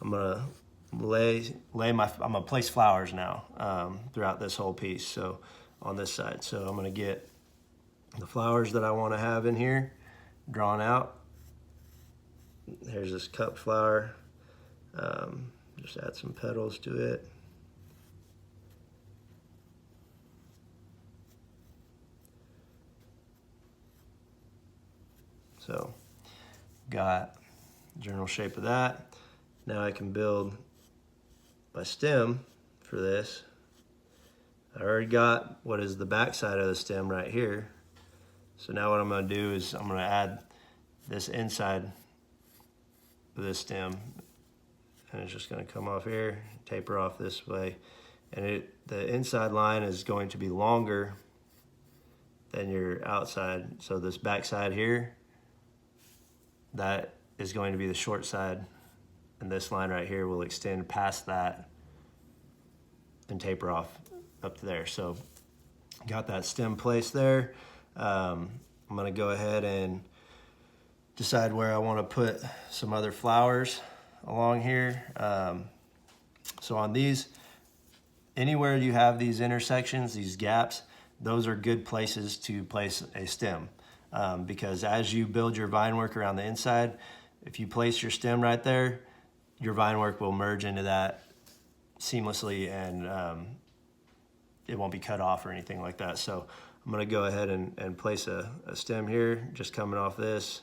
I'm gonna I'm gonna place flowers now throughout this whole piece. So on this side, so I'm gonna get the flowers that I want to have in here drawn out. Here's this cup flower. Just add some petals to it. So got general shape of that. Now I can build my stem for this. I already got what is the back side of the stem right here. So now what I'm going to do is I'm going to add this inside of this stem, and it's just going to come off here, taper off this way, and the inside line is going to be longer than your outside. So this back side here, that is going to be the short side, and this line right here will extend past that and taper off up to there. So got that stem placed there. I'm gonna go ahead and decide where I want to put some other flowers along here. So on these, anywhere you have these intersections, these gaps, those are good places to place a stem. Because as you build your vine work around the inside, if you place your stem right there, your vine work will merge into that seamlessly, and it won't be cut off or anything like that. So I'm going to go ahead and place a stem here, just coming off this.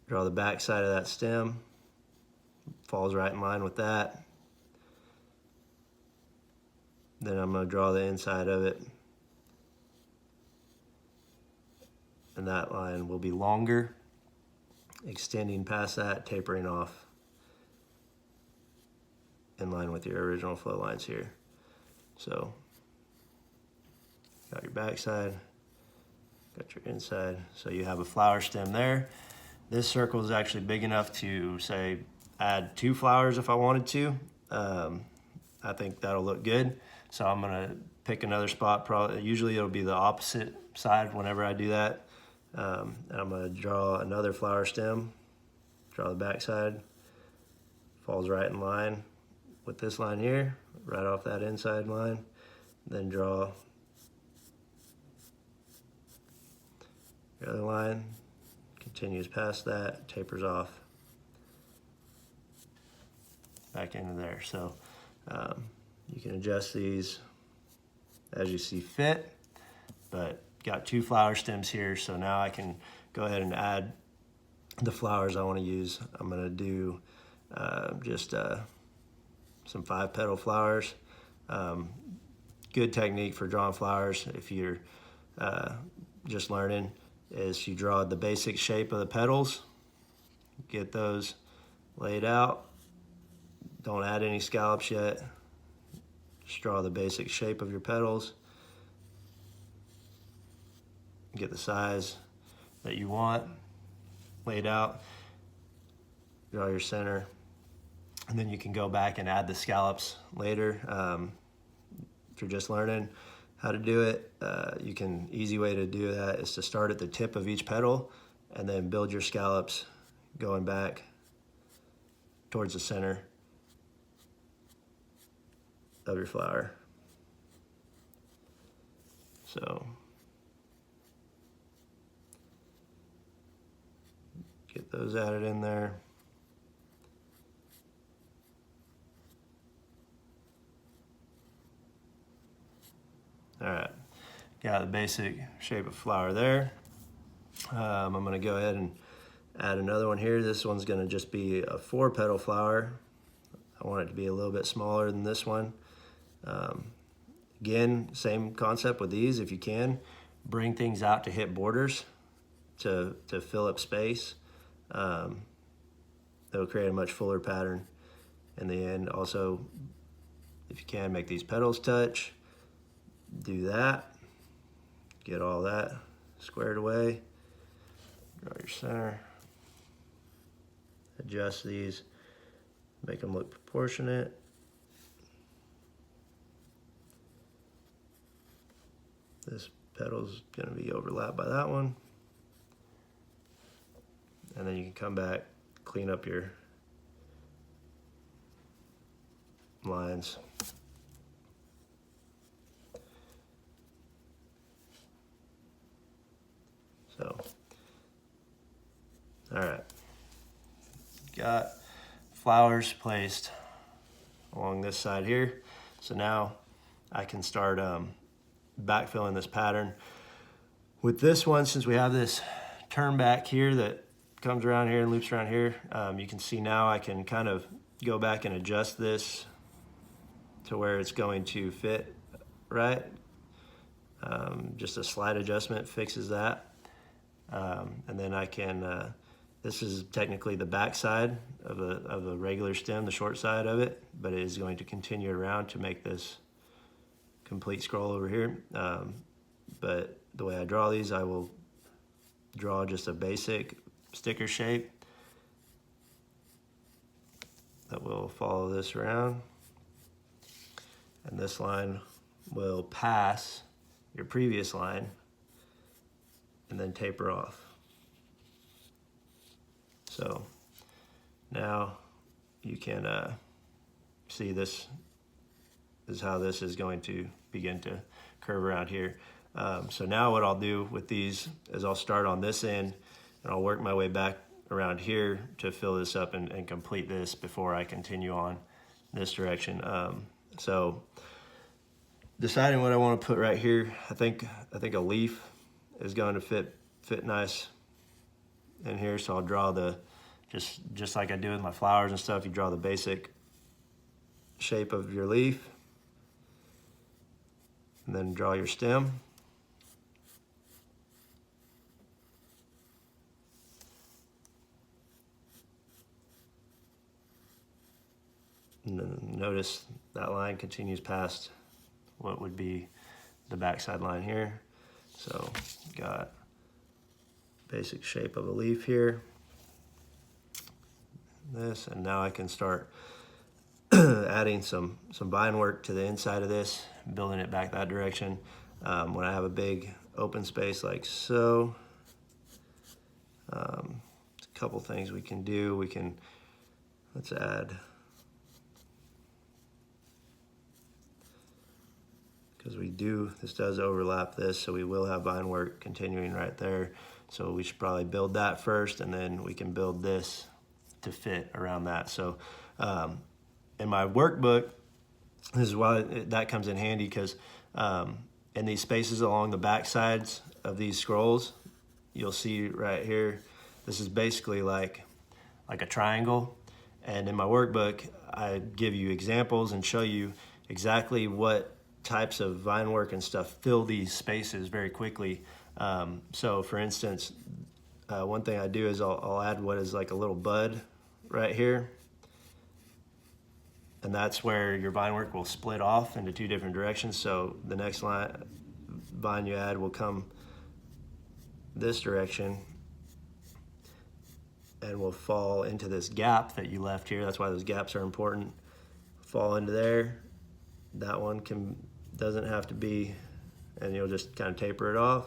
Draw the back side of that stem, falls right in line with that. Then I'm going to draw the inside of it, and that line will be longer, extending past that, tapering off in line with your original flow lines here. So got your back side, got your inside, so you have a flower stem there. This circle is actually big enough to, say, add 2 flowers if I wanted to. I think that'll look good. So I'm gonna pick another spot. Probably, usually it'll be the opposite side whenever I do that. And I'm gonna draw another flower stem, draw the back side, falls right in line with this line here, right off that inside line. Then draw the other line, continues past that, tapers off back into there. So you can adjust these as you see fit, but got 2 flower stems here, so now I can go ahead and add the flowers I want to use. I'm going to do just some 5-petal flowers. Good technique for drawing flowers, if you're just learning, is you draw the basic shape of the petals, get those laid out. Don't add any scallops yet. Just draw the basic shape of your petals. Get the size that you want laid out. Draw your center, and then you can go back and add the scallops later. If you're just learning how to do it, easy way to do that is to start at the tip of each petal and then build your scallops going back towards the center of your flower. So get those added in there. All right, got the basic shape of flower there. I'm gonna go ahead and add another one here. This one's gonna just be a 4-petal flower. I want it to be a little bit smaller than this one. Again, same concept with these. If you can, bring things out to hit borders to fill up space. That'll create a much fuller pattern in the end. Also, if you can, make these petals touch. Do that. Get all that squared away. Draw your center. Adjust these. Make them look proportionate. This petal's going to be overlapped by that one. And then you can come back, clean up your lines. So, all right. Got flowers placed along this side here. So now I can start backfilling this pattern. With this one, since we have this turn back here that comes around here and loops around here, you can see now I can kind of go back and adjust this to where it's going to fit right. Just a slight adjustment fixes that. And then I can, this is technically the back side of a regular stem, the short side of it, but it is going to continue around to make this complete scroll over here. But the way I draw these, I will draw just a basic sticker shape that will follow this around. And this line will pass your previous line and then taper off. So now you can see this is how this is going to begin to curve around here. So now what I'll do with these is I'll start on this end and I'll work my way back around here to fill this up and complete this before I continue on this direction. So deciding what I want to put right here, I think a leaf is going to fit nice in here. So I'll draw the, just like I do with my flowers and stuff, you draw the basic shape of your leaf and then draw your stem. And then notice that line continues past what would be the backside line here. So got basic shape of a leaf here. This, and now I can start adding some vine work to the inside of this, building it back that direction. When I have a big open space like so, a couple things we can do. Let's add, because this does overlap this, so we will have vine work continuing right there. So we should probably build that first, and then we can build this to fit around that. So in my workbook, this is why that comes in handy, because in these spaces along the back sides of these scrolls, you'll see right here, this is basically like a triangle. And in my workbook, I give you examples and show you exactly what types of vine work and stuff fill these spaces very quickly. So for instance, one thing I do is I'll add what is like a little bud right here. And that's where your vine work will split off into two different directions. So the next vine you add will come this direction and will fall into this gap that you left here. That's why those gaps are important. Fall into there. That one doesn't have to be, and you'll just kind of taper it off.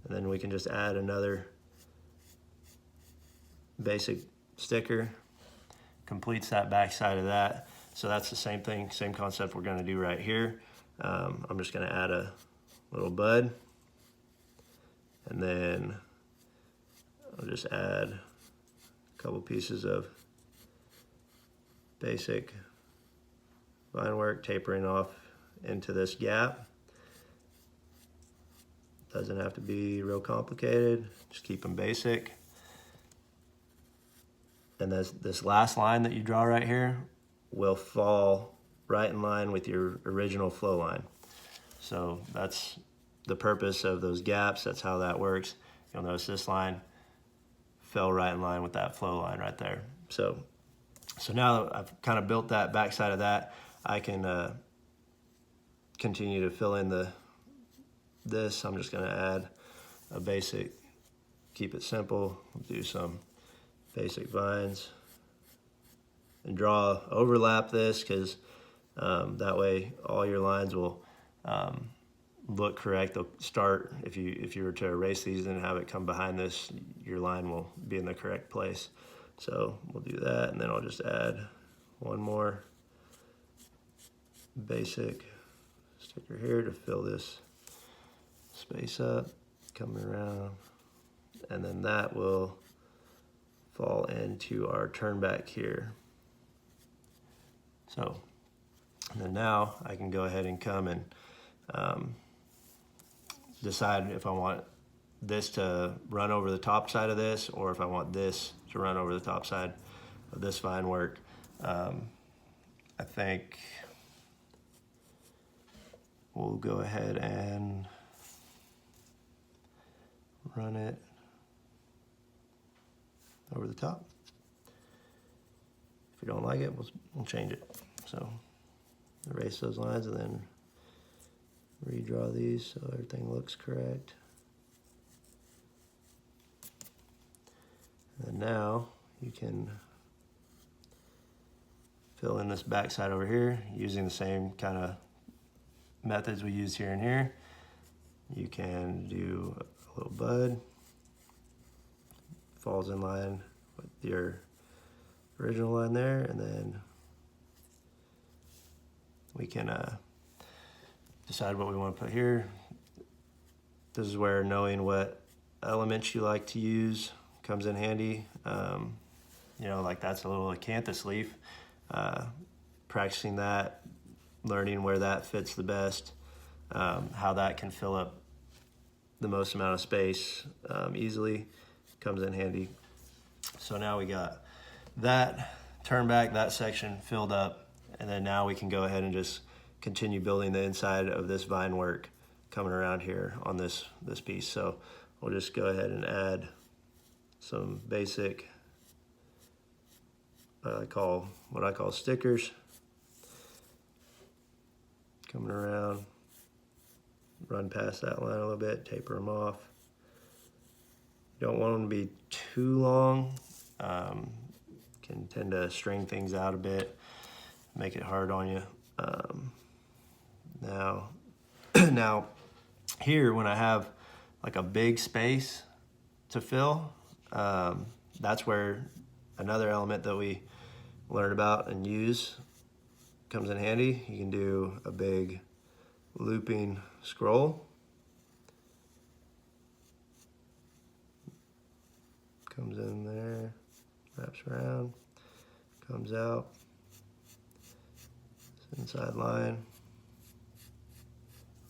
And then we can just add another basic sticker, completes that back side of that. So that's the same thing, same concept we're gonna do right here. I'm just gonna add a little bud, and then I'll just add a couple pieces of basic vine work, tapering off into this gap. Doesn't have to be real complicated, just keep them basic. And this last line that you draw right here will fall right in line with your original flow line. So that's the purpose of those gaps. That's how that works. You'll notice this line fell right in line with that flow line right there. So now that I've kind of built that backside of that, I can continue to fill in this. I'm just going to add a basic, keep it simple, do some basic vines and overlap this, because that way all your lines will look correct. They'll start, if you were to erase these and have it come behind this, your line will be in the correct place. So we'll do that, and then I'll just add one more basic sticker here to fill this space up, coming around, and then that will fall into our turn back here. So, and then now I can go ahead and come and decide if I want this to run over the top side of this, or if I want this to run over the top side of this vine work. I think we'll go ahead and run it over the top. If you don't like it, we'll change it. So erase those lines and then redraw these so everything looks correct. And now you can fill in this back side over here using the same kind of methods we used here and here. You can do a little bud, falls in line with your original line there, and then we can decide what we want to put here. This is where knowing what elements you like to use comes in handy. You know, like that's a little acanthus leaf. Practicing that, learning where that fits the best, how that can fill up the most amount of space easily comes in handy. So now we got that turn back, that section filled up, and then now we can go ahead and just continue building the inside of this vine work coming around here on this piece. So we'll just go ahead and add some basic what I call stickers coming around, run past that line a little bit, taper them off. Don't want them to be too long. Can tend to string things out a bit, make it hard on you. Now here, when I have like a big space to fill, that's where another element that we learn about and use comes in handy. You can do a big looping scroll. Comes in there, wraps around, comes out, inside line,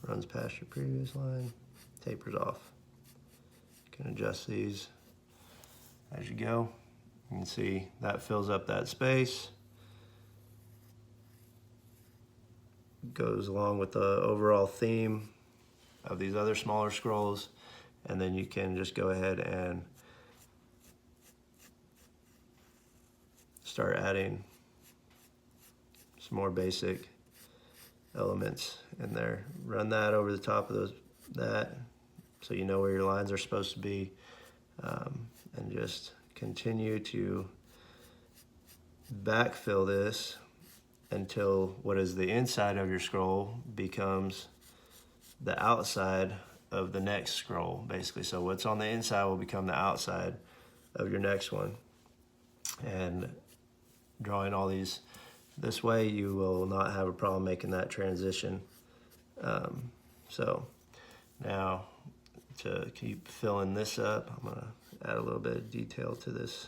runs past your previous line, tapers off. You can adjust these as you go. You can see that fills up that space. Goes along with the overall theme of these other smaller scrolls, and then you can just go ahead and start adding some more basic elements in there. Run that over the top of that so you know where your lines are supposed to be, and just continue to backfill this until what is the inside of your scroll becomes the outside of the next scroll, basically. So what's on the inside will become the outside of your next one. And drawing all these this way, you will not have a problem making that transition. So now to keep filling this up, I'm gonna add a little bit of detail to this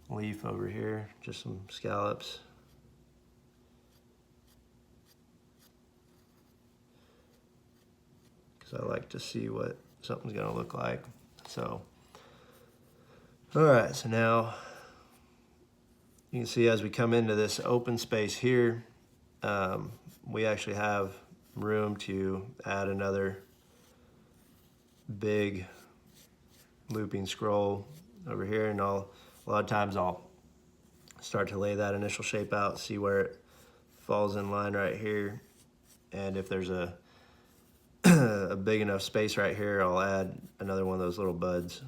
leaf over here, just some scallops. Because I like to see what something's gonna look like. So, all right, so now you can see as we come into this open space here, we actually have room to add another big looping scroll over here, and a lot of times I'll start to lay that initial shape out, see where it falls in line right here, and if there's a a big enough space right here, I'll add another one of those little buds.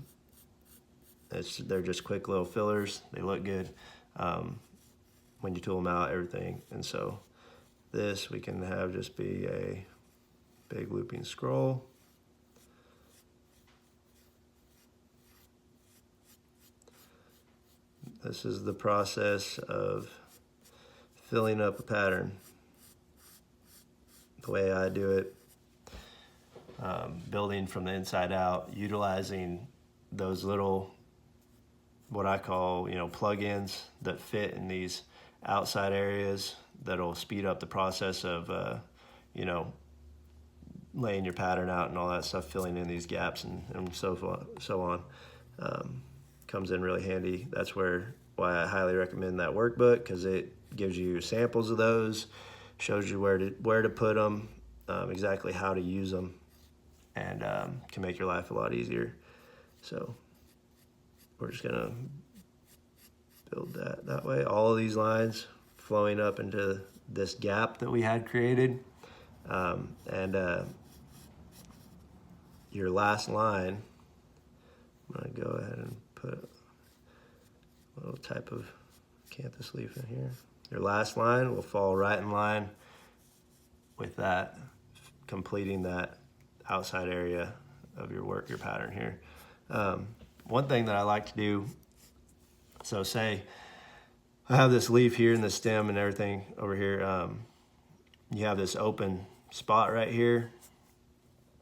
They're just quick little fillers. They look good when you tool them out, everything. And so this we can have just be a big looping scroll. This is the process of filling up a pattern. The way I do it, building from the inside out, utilizing those little, what I call, plug-ins that fit in these outside areas that'll speed up the process of, laying your pattern out and all that stuff, filling in these gaps and so on. Comes in really handy. That's why I highly recommend that workbook, because it gives you samples of those, shows you where to put them, exactly how to use them, and can make your life a lot easier. So we're just gonna build that way. All of these lines flowing up into this gap that we had created, and your last line, I'm gonna go ahead and put a little type of acanthus leaf in here. Your last line will fall right in line with that, completing that outside area of your pattern here. One thing that I like to do, so say I have this leaf here and the stem and everything over here. You have this open spot right here.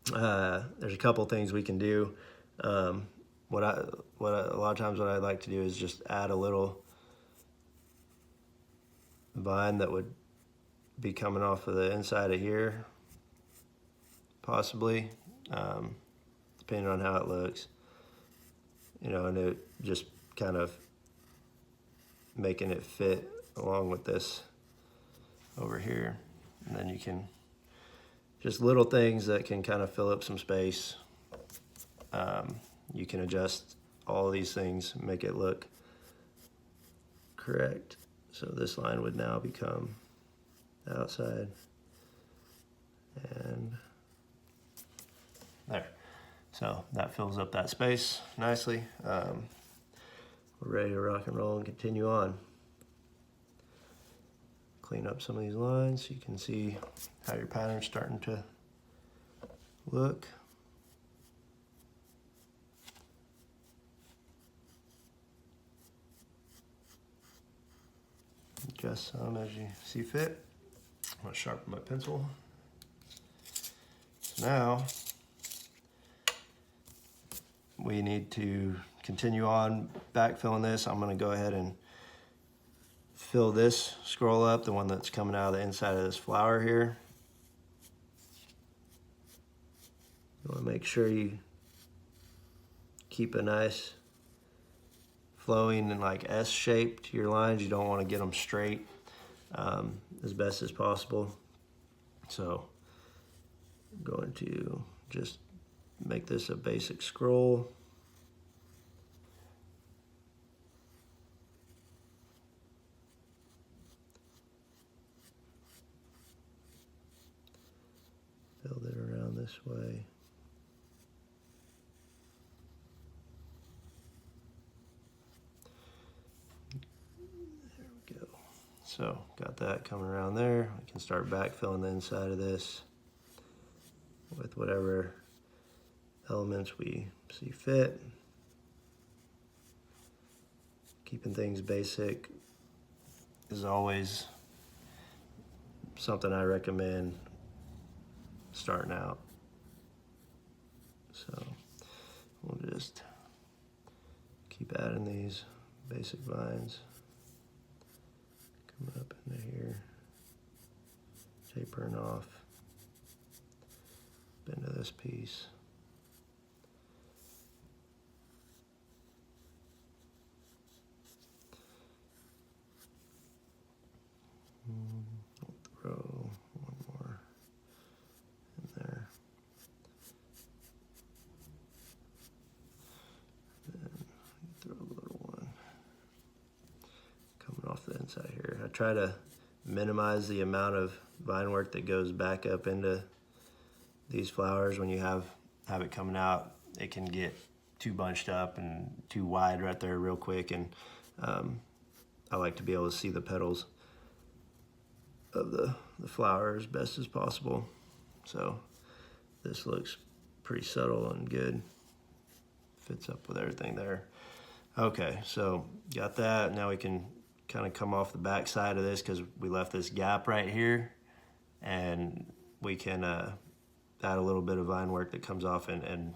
There's a couple things we can do. A lot of times what I like to do is just add a little vine that would be coming off of the inside of here, possibly, depending on how it looks, and it just kind of making it fit along with this over here. And then you can, just little things that can kind of fill up some space. You can adjust all of these things, make it look correct. So this line would now become outside, and there. So that fills up that space nicely. We're ready to rock and roll and continue on. Clean up some of these lines so you can see how your pattern's starting to look. Adjust some as you see fit. I'm going to sharpen my pencil. So now we need to continue on backfilling this. I'm going to go ahead and fill this scroll up, the one that's coming out of the inside of this flower here. You want to make sure you keep a nice flowing and like S shape to your lines. You don't want to get them straight as best as possible. So I'm going to just make this a basic scroll. Build it around this way. There we go. So got that coming around there. We can start backfilling the inside of this with whatever elements we see fit. Keeping things basic is always something I recommend starting out. So we'll just keep adding these basic vines coming up into here, tapering off into this piece. I'll throw one more adjustments out here. I try to minimize the amount of vine work that goes back up into these flowers. When you have it coming out, it can get too bunched up and too wide right there real quick, and I like to be able to see the petals of the flower as best as possible. So this looks pretty subtle and good. Fits up with everything there. Okay, so got that. Now we can kind of come off the back side of this because we left this gap right here, and we can add a little bit of vine work that comes off and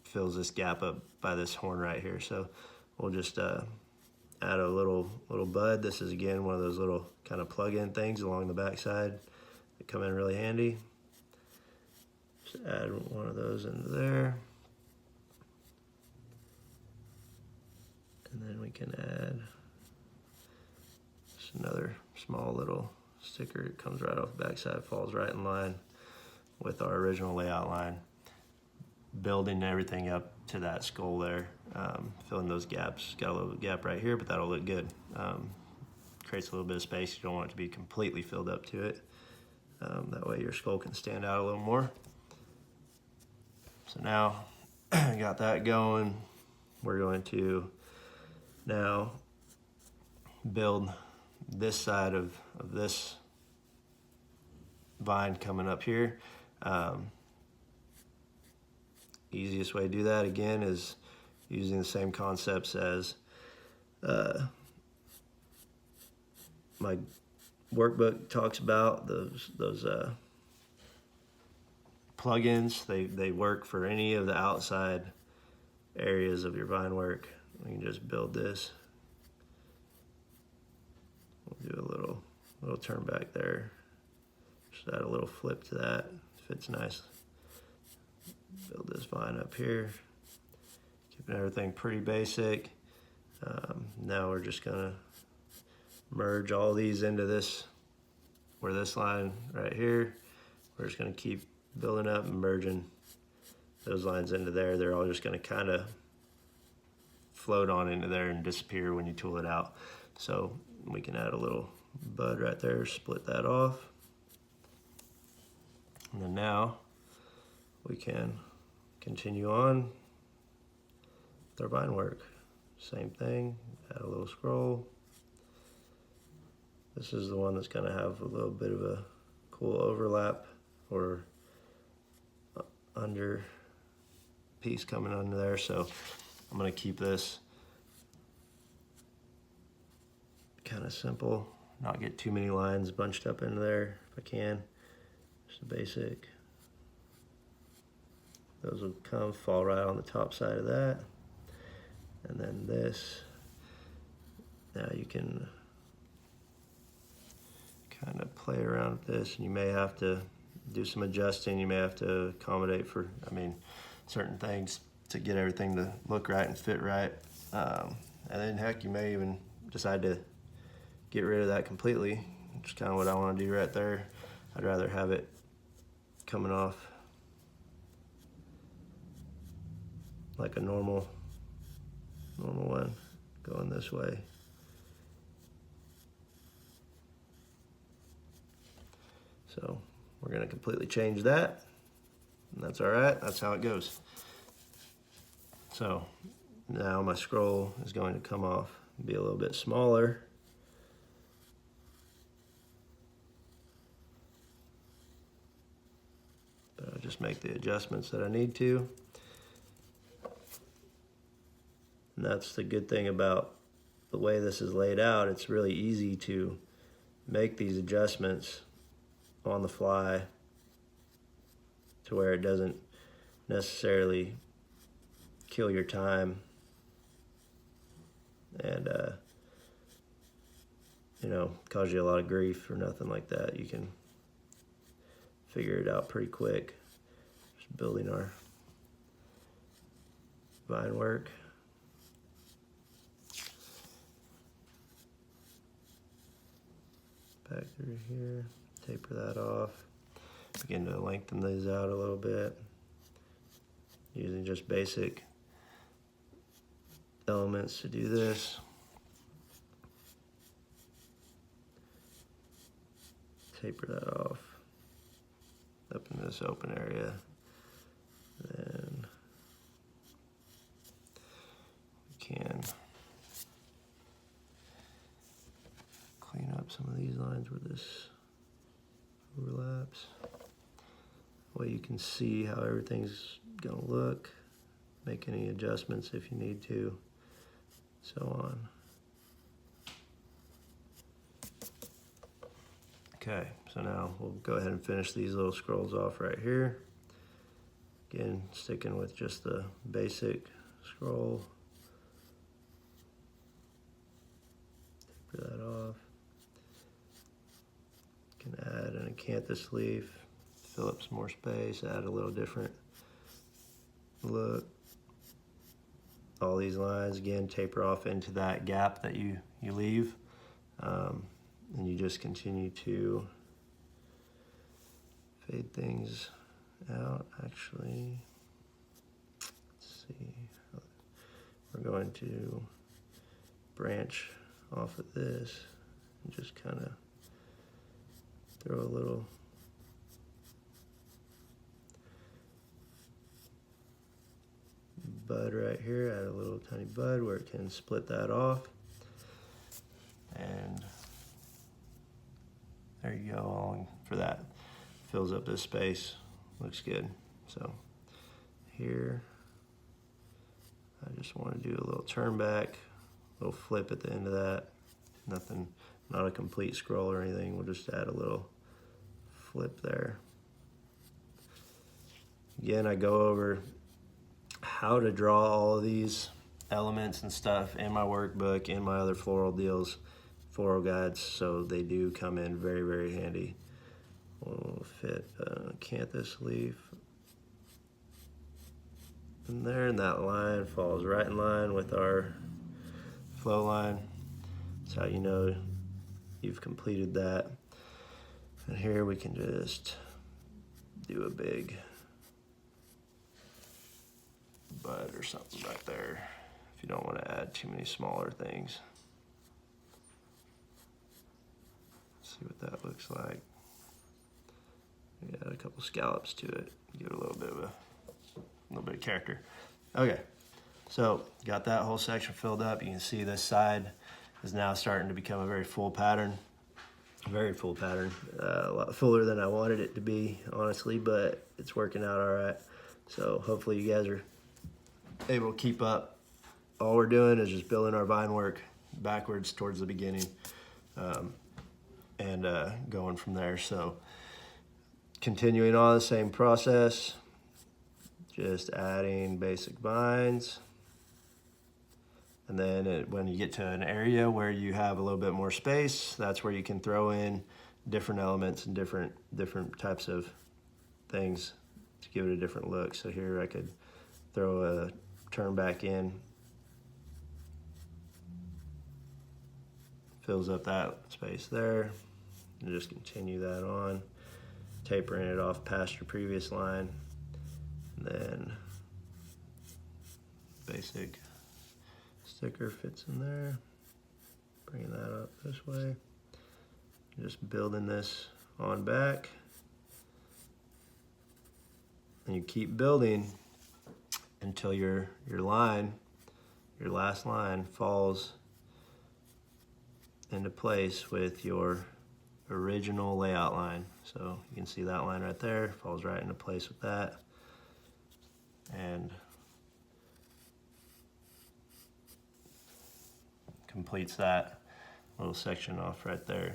fills this gap up by this horn right here. So we'll just add a little bud. This is again one of those little kind of plug-in things along the back side that come in really handy. Just add one of those into there. And then we can add just another small little sticker. It comes right off the backside, falls right in line with our original layout line. Building everything up to that skull there, filling those gaps. Got a little gap right here, but that'll look good. Creates a little bit of space. You don't want it to be completely filled up to it. That way your skull can stand out a little more. So now got that going. We're going to now build this side of this vine coming up here. Easiest way to do that again is using the same concepts as my workbook talks about. Those plugins, they work for any of the outside areas of your vine work. We can just build this. We'll do a little turn back there. Just add a little flip to that. Fits nice. Build this vine up here. Keeping everything pretty basic. Now we're just gonna merge all these into this, where this line right here, we're just gonna keep building up and merging those lines into there. They're all just gonna kind of float on into there and disappear when you tool it out. So we can add a little bud right there, split that off. And then now we can continue on with our vine work. Same thing, add a little scroll. This is the one that's gonna have a little bit of a cool overlap or under piece coming under there. So I'm gonna keep this kind of simple, not get too many lines bunched up into there if I can. Just a basic. Those will come, fall right on the top side of that. And then this, now you can kind of play around with this, and you may have to do some adjusting. You may have to accommodate for, certain things to get everything to look right and fit right. And then heck, you may even decide to get rid of that completely, which is kind of what I want to do right there. I'd rather have it coming off like a normal one, going this way. So we're gonna completely change that, and that's all right, that's how it goes. So now my scroll is going to come off, be a little bit smaller. But I'll just make the adjustments that I need to. And that's the good thing about the way this is laid out. It's really easy to make these adjustments on the fly to where it doesn't necessarily kill your time and cause you a lot of grief or nothing like that. You can figure it out pretty quick. Just building our vine work. Back through here, taper that off. Begin to lengthen these out a little bit using just basic elements to do this. taper that off up in this open area. Then we can clean up some of these lines where this overlaps. That way you can see how everything's gonna look, make any adjustments if you need to, so on. Okay, so now we'll go ahead and finish these little scrolls off right here. Again, sticking with just the basic scroll. Taper that off. Can add an acanthus leaf, fill up some more space, add a little different look. All these lines, again, taper off into that gap that you leave. And you just continue to fade things out. Actually, let's see. We're going to branch off of this and just kind of throw a little bud right here, add a little tiny bud where it can split that off. And there you go, all for that. Fills up this space, looks good. So here, I just want to do a little turn back, a little flip at the end of that. Nothing, not a complete scroll or anything. We'll just add a little flip there. Again, I go over how to draw all of these elements and stuff in my workbook, in my other floral deals, floral guides, so they do come in very, very handy. We'll fit a acanthus leaf in there, and that line falls right in line with our flow line. That's how you know you've completed that. And here we can just do a big bud or something right there if you don't want to add too many smaller things. See what that looks like. Add a couple scallops to it, give it a little bit of character. Okay, so got that whole section filled up. You can see this side is now starting to become a very full pattern. Very full pattern, a lot fuller than I wanted it to be, honestly, but it's working out all right. So hopefully you guys are able to keep up. All we're doing is just building our vine work backwards towards the beginning, and going from there. So continuing on the same process, just adding basic vines. And then when you get to an area where you have a little bit more space, that's where you can throw in different elements and different types of things to give it a different look. So here I could throw a turn back in, fills up that space there, and just continue that on, tapering it off past your previous line, and then basic sticker fits in there, bringing that up this way, just building this on back, and you keep building until your last line falls into place with your original layout line. So you can see that line right there falls right into place with that, and completes that little section off right there.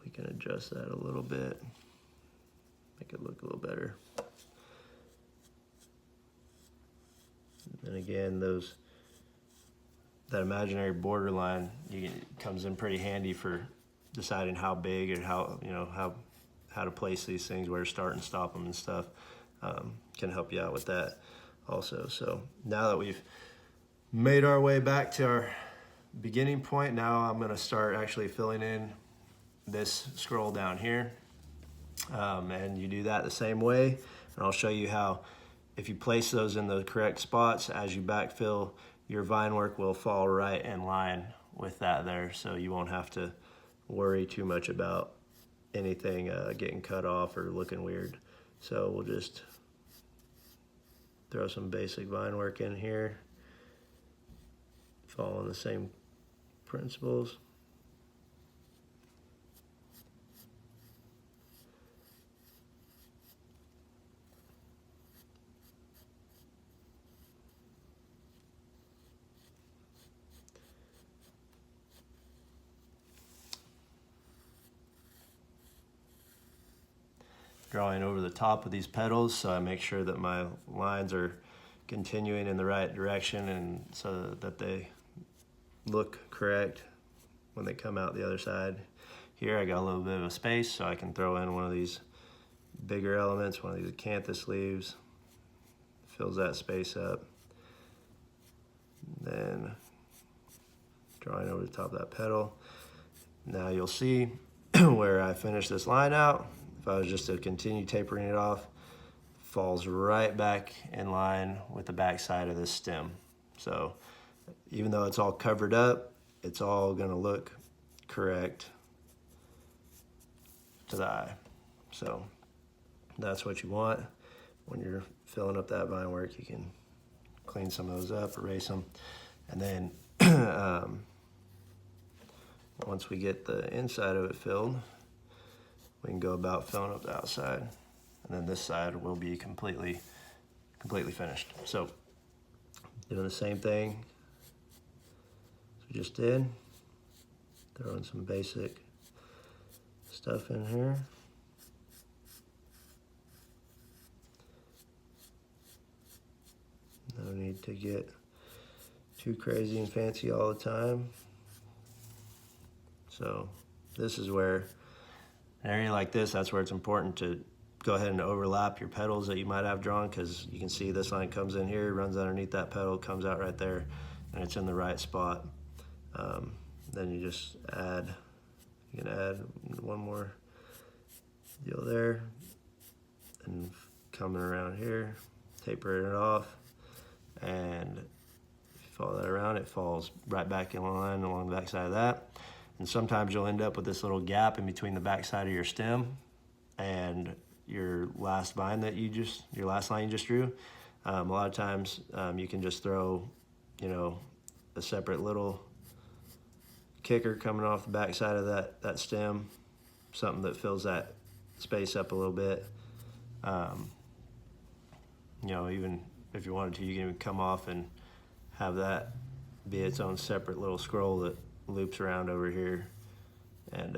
We can adjust that a little bit, make it look a little better. And again, that imaginary border line comes in pretty handy for deciding how big or how to place these things, where to start and stop them and stuff. Can help you out with that also. So now that we've made our way back to our beginning point, now I'm going to start actually filling in this scroll down here, and you do that the same way, and I'll show you how, if you place those in the correct spots as you backfill, your vine work will fall right in line with that there, so you won't have to worry too much about anything getting cut off or looking weird. So we'll just throw some basic vine work in here, following the same principles. Drawing over the top of these petals so I make sure that my lines are continuing in the right direction and so that they look correct when they come out the other side. Here I got a little bit of a space so I can throw in one of these bigger elements, one of these acanthus leaves, fills that space up. Then drawing over the top of that petal. Now you'll see where I finish this line out. If I was just to continue tapering it off, falls right back in line with the back side of this stem. So even though it's all covered up, it's all gonna look correct to the eye. So that's what you want. When you're filling up that vine work, you can clean some of those up, erase them. And then once we get the inside of it filled, we can go about filling up the outside. And then this side will be completely finished. So doing the same thing as we just did, throwing some basic stuff in here. No need to get too crazy and fancy all the time. So this is where, an area like this, that's where it's important to go ahead and overlap your petals that you might have drawn, because you can see this line comes in here, runs underneath that petal, comes out right there, and it's in the right spot. Then you just add, you can add one more deal there, and coming around here, tapering it off, and if you follow that around, it falls right back in line along the back side of that. And sometimes you'll end up with this little gap in between the back side of your stem and your last vine that your last line you just drew. A lot of times you can just throw, a separate little kicker coming off the back side of that stem, something that fills that space up a little bit. Even if you wanted to, you can even come off and have that be its own separate little scroll that loops around over here and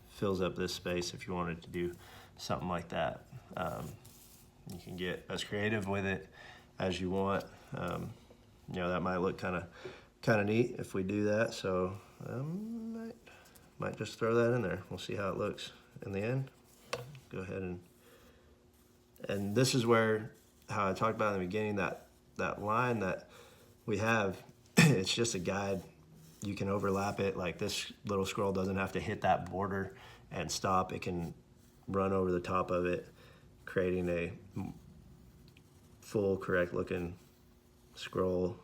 fills up this space if you wanted to do something like that. You can get as creative with it as you want. That might look kind of neat if we do that. So might just throw that in there. We'll see how it looks in the end. Go ahead and this is where, how I talked about in the beginning, that line that we have, it's just a guide. You can overlap it. Like this little scroll doesn't have to hit that border and stop. It can run over the top of it, creating a full correct looking scroll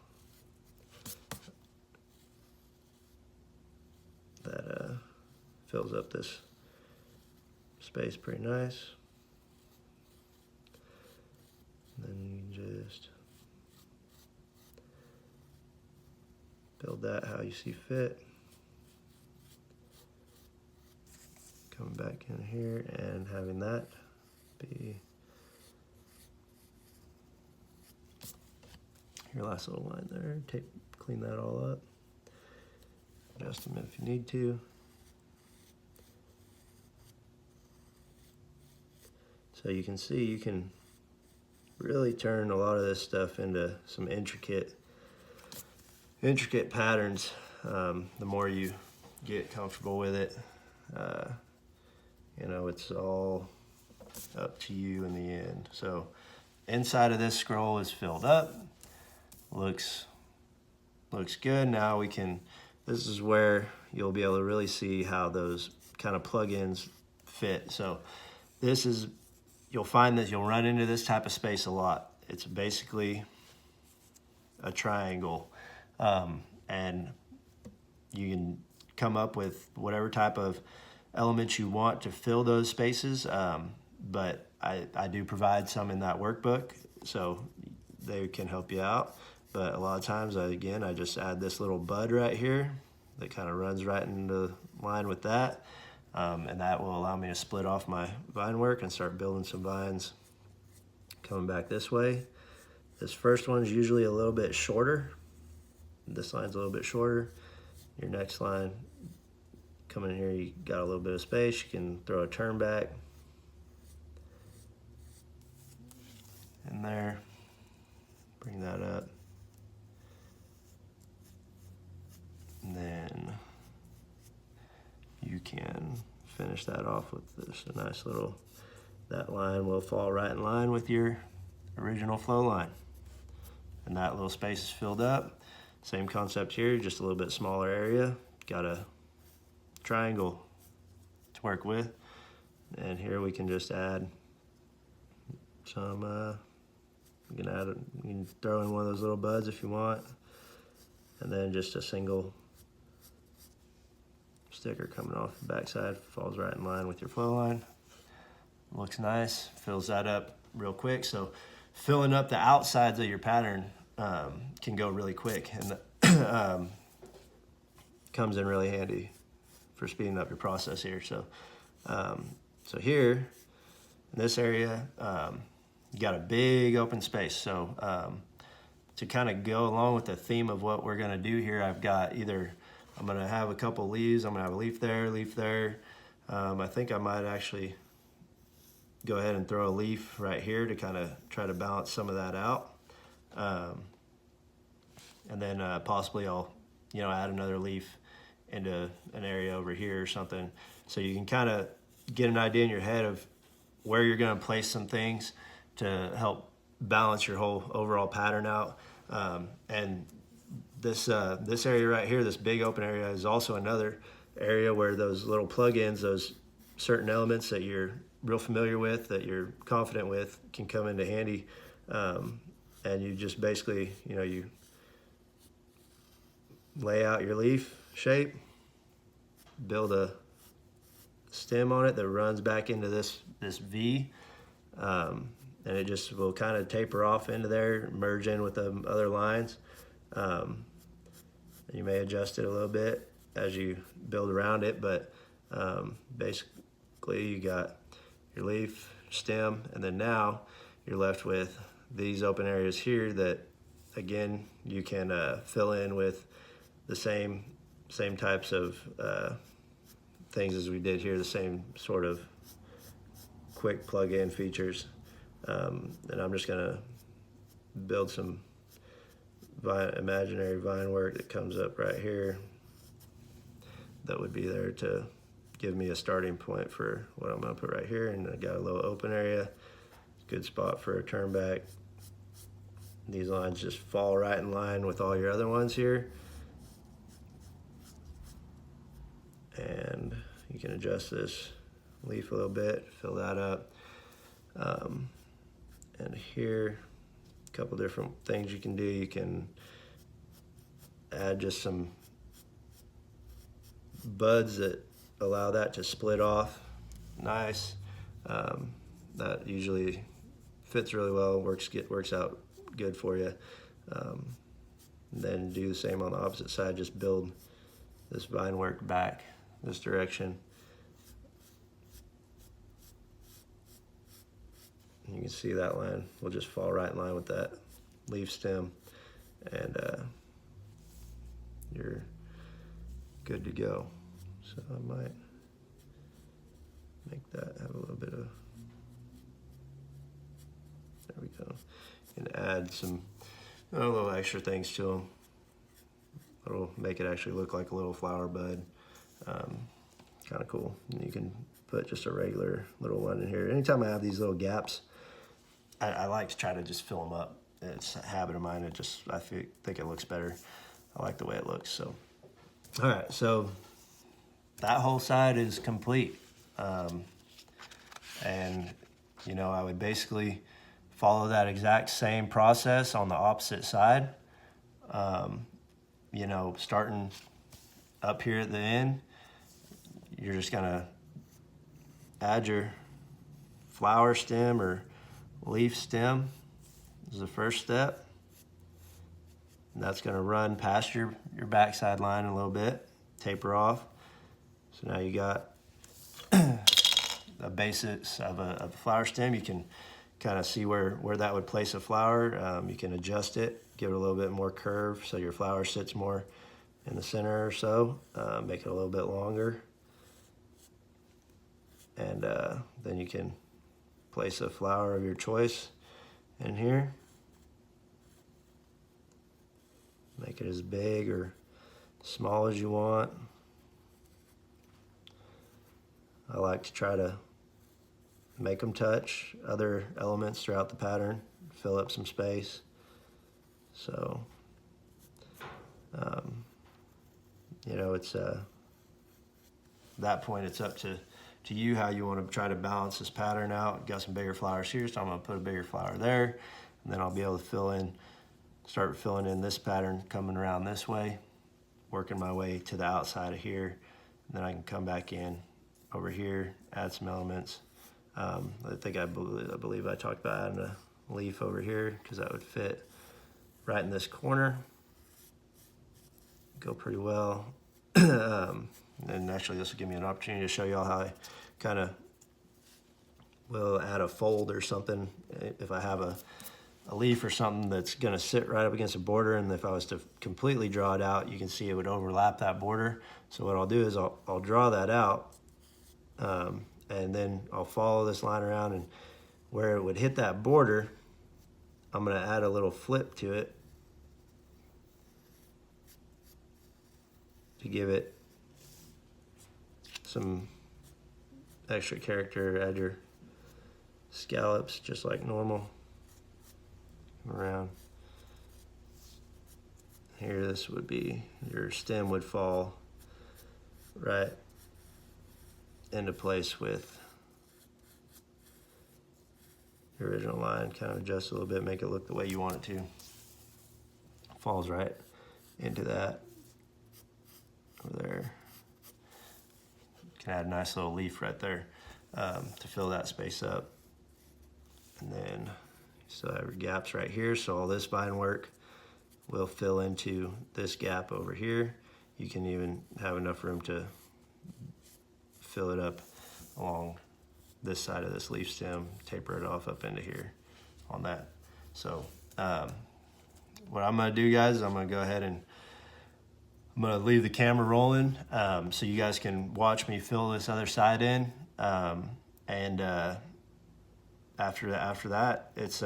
that fills up this space pretty nice. And then you can just build that how you see fit. Coming back in here and having that be your last little line there. Clean that all up. Adjust them if you need to. So you can see you can really turn a lot of this stuff into some intricate patterns. The more you get comfortable with it, it's all up to you in the end. So inside of this scroll is filled up. Looks good. Now this is where you'll be able to really see how those kind of plugins fit. So you'll find that you'll run into this type of space a lot. It's basically a triangle, and you can come up with whatever type of elements you want to fill those spaces. But I do provide some in that workbook, so they can help you out. But a lot of times, I just add this little bud right here that kind of runs right into line with that. And that will allow me to split off my vine work and start building some vines coming back this way. This first one is usually a little bit shorter. This line's a little bit shorter. Your next line, coming in here, you got a little bit of space. You can throw a turn back in there, bring that up. And then you can finish that off with this a nice little, that line will fall right in line with your original flow line. And that little space is filled up. Same concept here, just a little bit smaller area. Got a triangle to work with. And here we can just add some, you can throw in one of those little buds if you want. And then just a single sticker coming off the backside, falls right in line with your flow line. Looks nice, fills that up real quick. So filling up the outsides of your pattern can go really quick, and comes in really handy for speeding up your process here. So, so here in this area, you got a big open space. So to kind of go along with the theme of what we're gonna do here, I've got either, I'm gonna have a couple leaves, I'm gonna have a leaf there, leaf there. I think I might actually go ahead and throw a leaf right here to kind of try to balance some of that out. And then possibly I'll, add another leaf into an area over here or something. So you can kind of get an idea in your head of where you're gonna place some things to help balance your whole overall pattern out. And this area right here, this big open area, is also another area where those little plugins, those certain elements that you're real familiar with, that you're confident with, can come into handy. And you just basically, you lay out your leaf shape, build a stem on it that runs back into this V, and it just will kind of taper off into there, merge in with the other lines. You may adjust it a little bit as you build around it, but basically you got your leaf, stem, and then now you're left with these open areas here that, again, you can fill in with the same types of things as we did here, the same sort of quick plug-in features. And I'm just gonna build some imaginary vine work that comes up right here that would be there to give me a starting point for what I'm gonna put right here. And I got a little open area, good spot for a turn back. These lines just fall right in line with all your other ones here. And you can adjust this leaf a little bit, fill that up. And here, a couple different things you can do. You can add just some buds that allow that to split off nice. That usually fits really well, works out good for you. Then do the same on the opposite side, just build this vine work back this direction. You can see that line will just fall right in line with that leaf stem, and you're good to go. So I might make that have a little bit of, there we go. You can add some little extra things to them. It'll make it actually look like a little flower bud. Kind of cool. And you can put just a regular little one in here. Anytime I have these little gaps, I like to try to just fill them up. It's a habit of mine. I think it looks better. I like the way it looks. So, all right. So that whole side is complete. And I would basically follow that exact same process on the opposite side. Starting up here at the end, you're just gonna add your flower stem or leaf stem. This is the first step. And that's gonna run past your backside line a little bit, taper off. So now you got the basis of a flower stem. You can kind of see where that would place a flower. You can adjust it, give it a little bit more curve so your flower sits more in the center or so. Make it a little bit longer. And then you can place a flower of your choice in here. Make it as big or small as you want. I like to try to make them touch other elements throughout the pattern, fill up some space. So, you know, it's that point, it's up to you how you want to try to balance this pattern out. Got some bigger flowers here, so I'm going to put a bigger flower there, and then I'll be able to start filling in this pattern, coming around this way, working my way to the outside of here, and then I can come back in over here, add some elements. I believe I talked about adding a leaf over here because that would fit right in this corner. Go pretty well. And actually this will give me an opportunity to show y'all how I kind of will add a fold or something if I have a leaf or something that's going to sit right up against a border, and if I was to completely draw it out, you can see it would overlap that border. So what I'll do is I'll draw that out, and then I'll follow this line around, and where it would hit that border, I'm going to add a little flip to it to give it some extra character. Add your scallops just like normal. Around here, this would be, your stem would fall right into place with your original line. Kind of adjust a little bit, make it look the way you want it to. Falls right into that over there. Can add a nice little leaf right there to fill that space up. And then so I have gaps right here, so all this vine work will fill into this gap over here. You can even have enough room to fill it up along this side of this leaf stem, taper it off up into here on that. So what I'm gonna do, guys, is I'm gonna go ahead and I'm gonna leave the camera rolling so you guys can watch me fill this other side in. After that, it's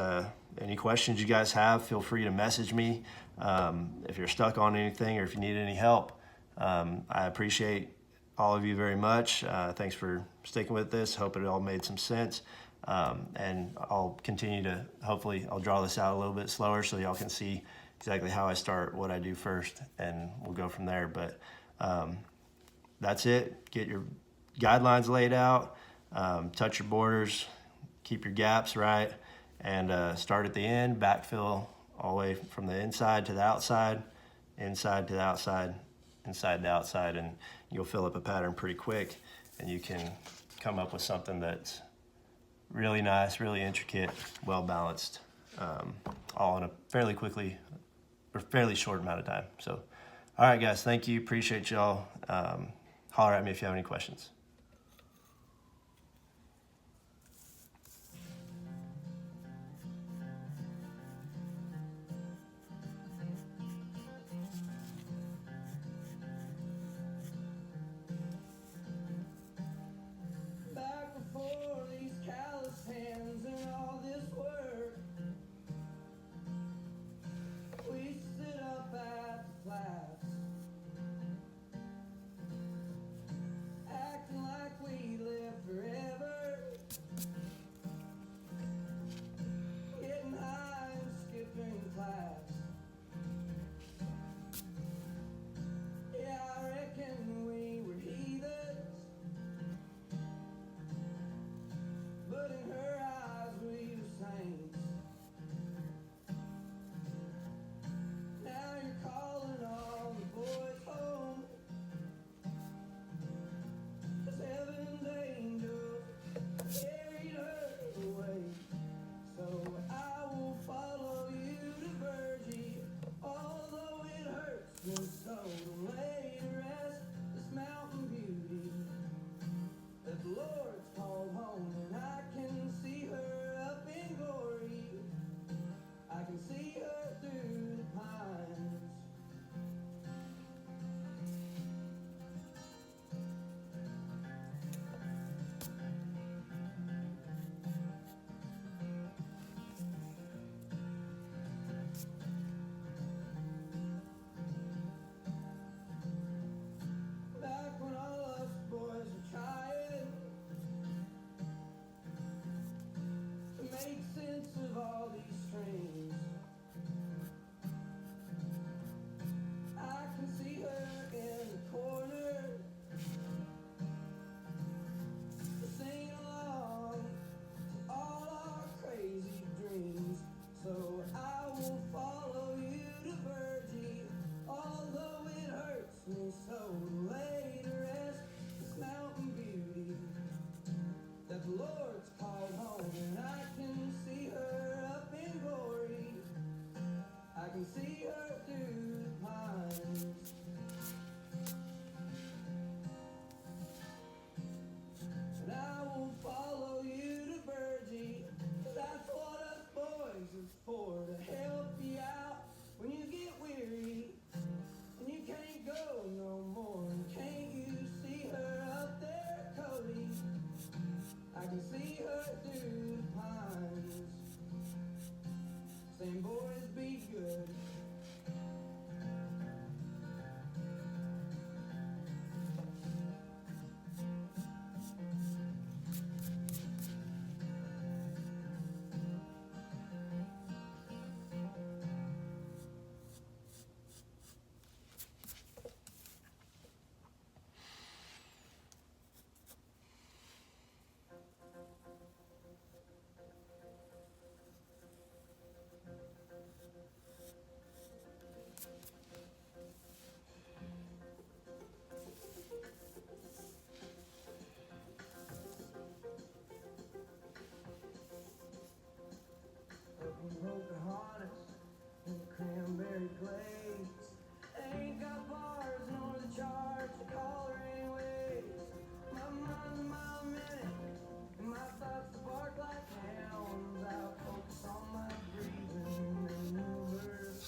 any questions you guys have, feel free to message me. If you're stuck on anything or if you need any help, I appreciate all of you very much. Thanks for sticking with this. Hope it all made some sense. And I'll continue to, hopefully I'll draw this out a little bit slower so y'all can see exactly how I start, what I do first, and we'll go from there. But that's it. Get your guidelines laid out, touch your borders, keep your gaps right, and start at the end, backfill all the way from the inside to the outside, inside to the outside, inside to outside, and you'll fill up a pattern pretty quick, and you can come up with something that's really nice, really intricate, well balanced, all in a fairly short amount of time. So, all right, guys, thank you. Appreciate y'all. Holler at me if you have any questions.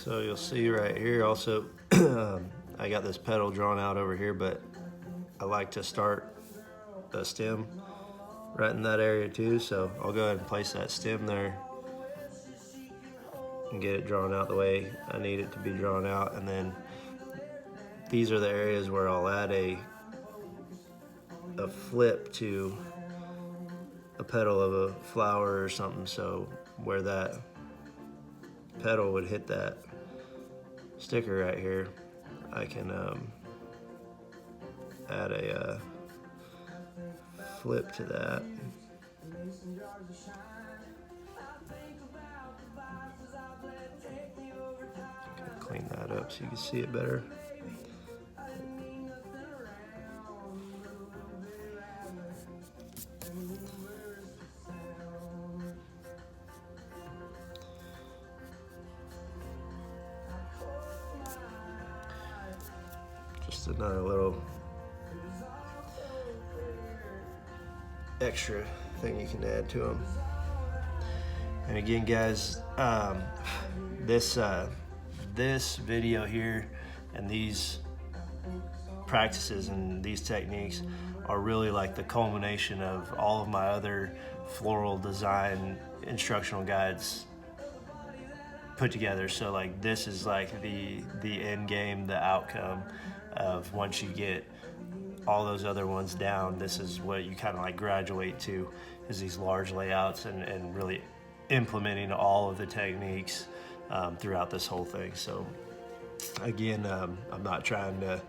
So you'll see right here also, I got this petal drawn out over here, but I like to start the stem right in that area too. So I'll go ahead and place that stem there and get it drawn out the way I need it to be drawn out. And then these are the areas where I'll add a flip to a petal of a flower or something. So where that petal would hit that sticker right here, I can add a flip to that. Clean that up so you can see it better. Just another little extra thing you can add to them. And again, guys, this video here and these practices and these techniques are really like the culmination of all of my other floral design instructional guides put together. So like this is like the end game, the outcome of once you get all those other ones down, this is what you kind of like graduate to, is these large layouts and really implementing all of the techniques throughout this whole thing. So again, I'm not trying to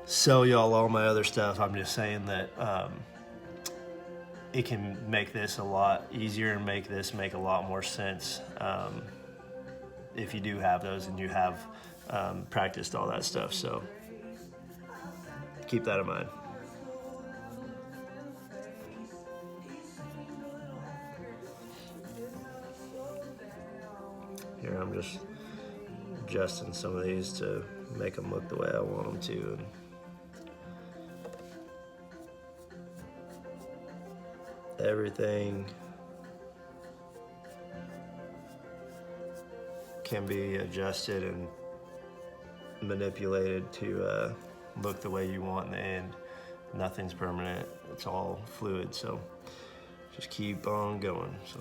sell y'all all my other stuff. I'm just saying that it can make this a lot easier and make this make a lot more sense if you do have those and you have practiced all that stuff. So keep that in mind. Here I'm just adjusting some of these to make them look the way I want them to. And everything can be adjusted and manipulated to look the way you want in the end. Nothing's permanent, it's all fluid, so just keep on going. So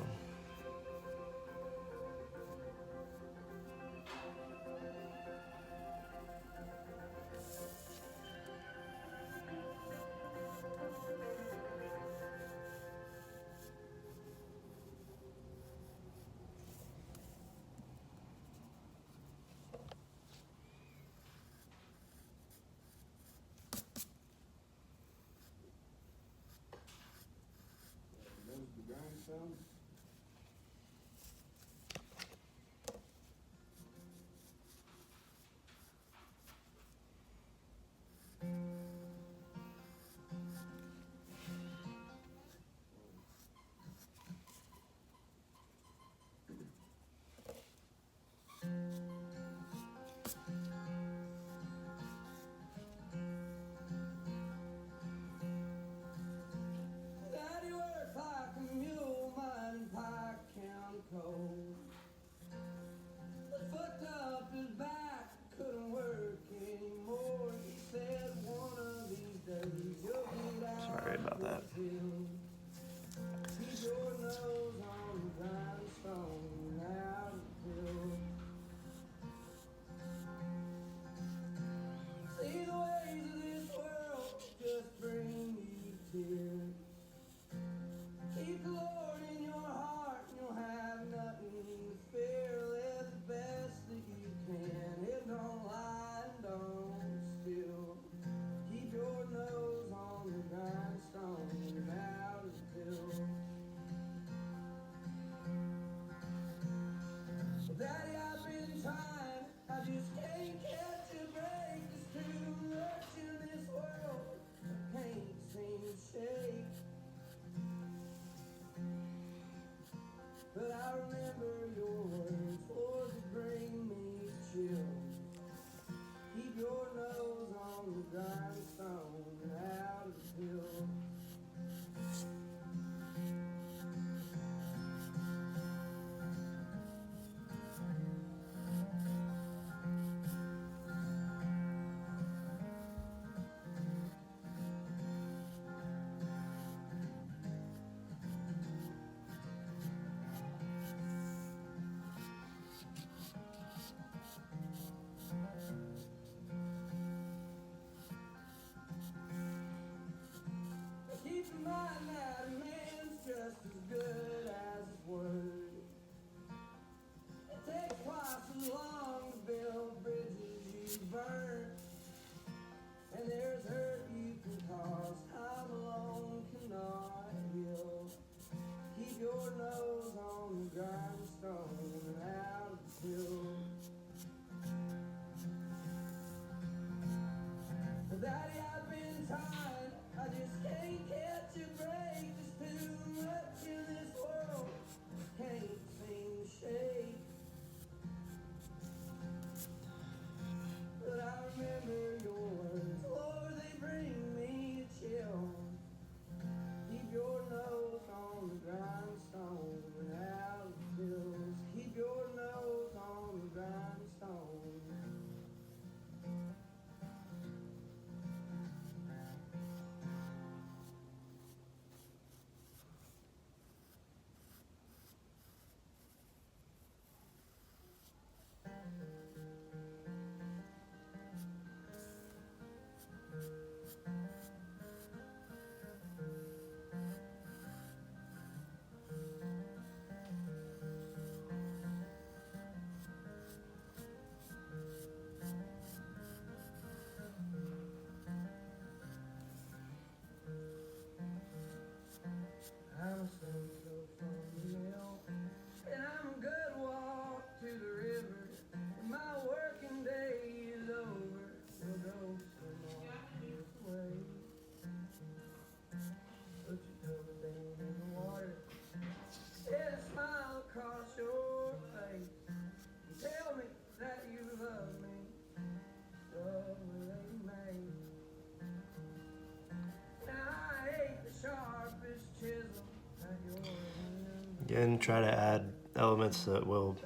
Again, try to add elements that will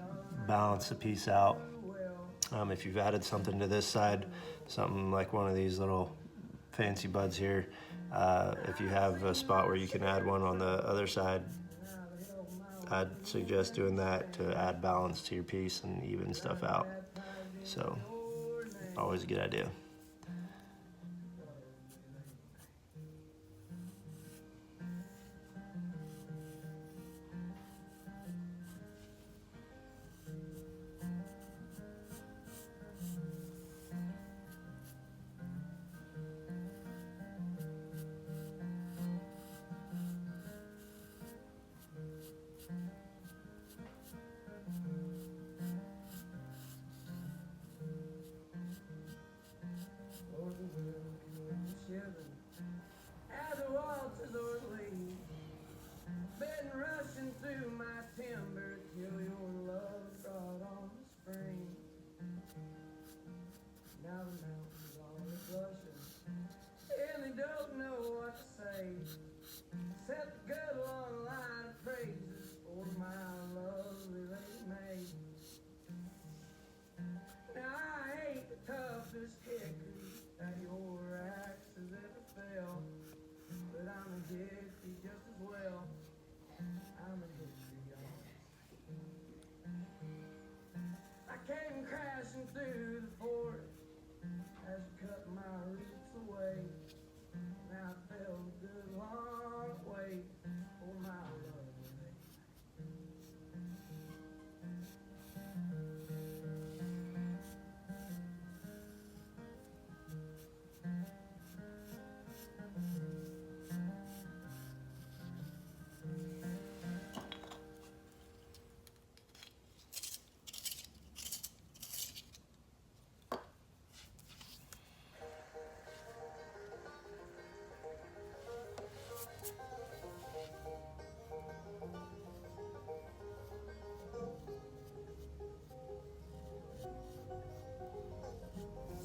balance the piece out. If you've added something to this side, something like one of these little fancy buds here, if you have a spot where you can add one on the other side, I'd suggest doing that to add balance to your piece and even stuff out. So, always a good idea. As the waltzes o'er leaves, been rushing through my timber till your love brought on the spring. Now the mountains are blushing, and they don't know what to say, except the good long line of praises for my lovely lady May. Now I ain't the toughest hickory that your axe has ever felt, but I'm a hickory just as well. I'm a hickory, y'all. I came crashing through the forest as you cut my roots away. Now I fell a good long way for my lovely lady.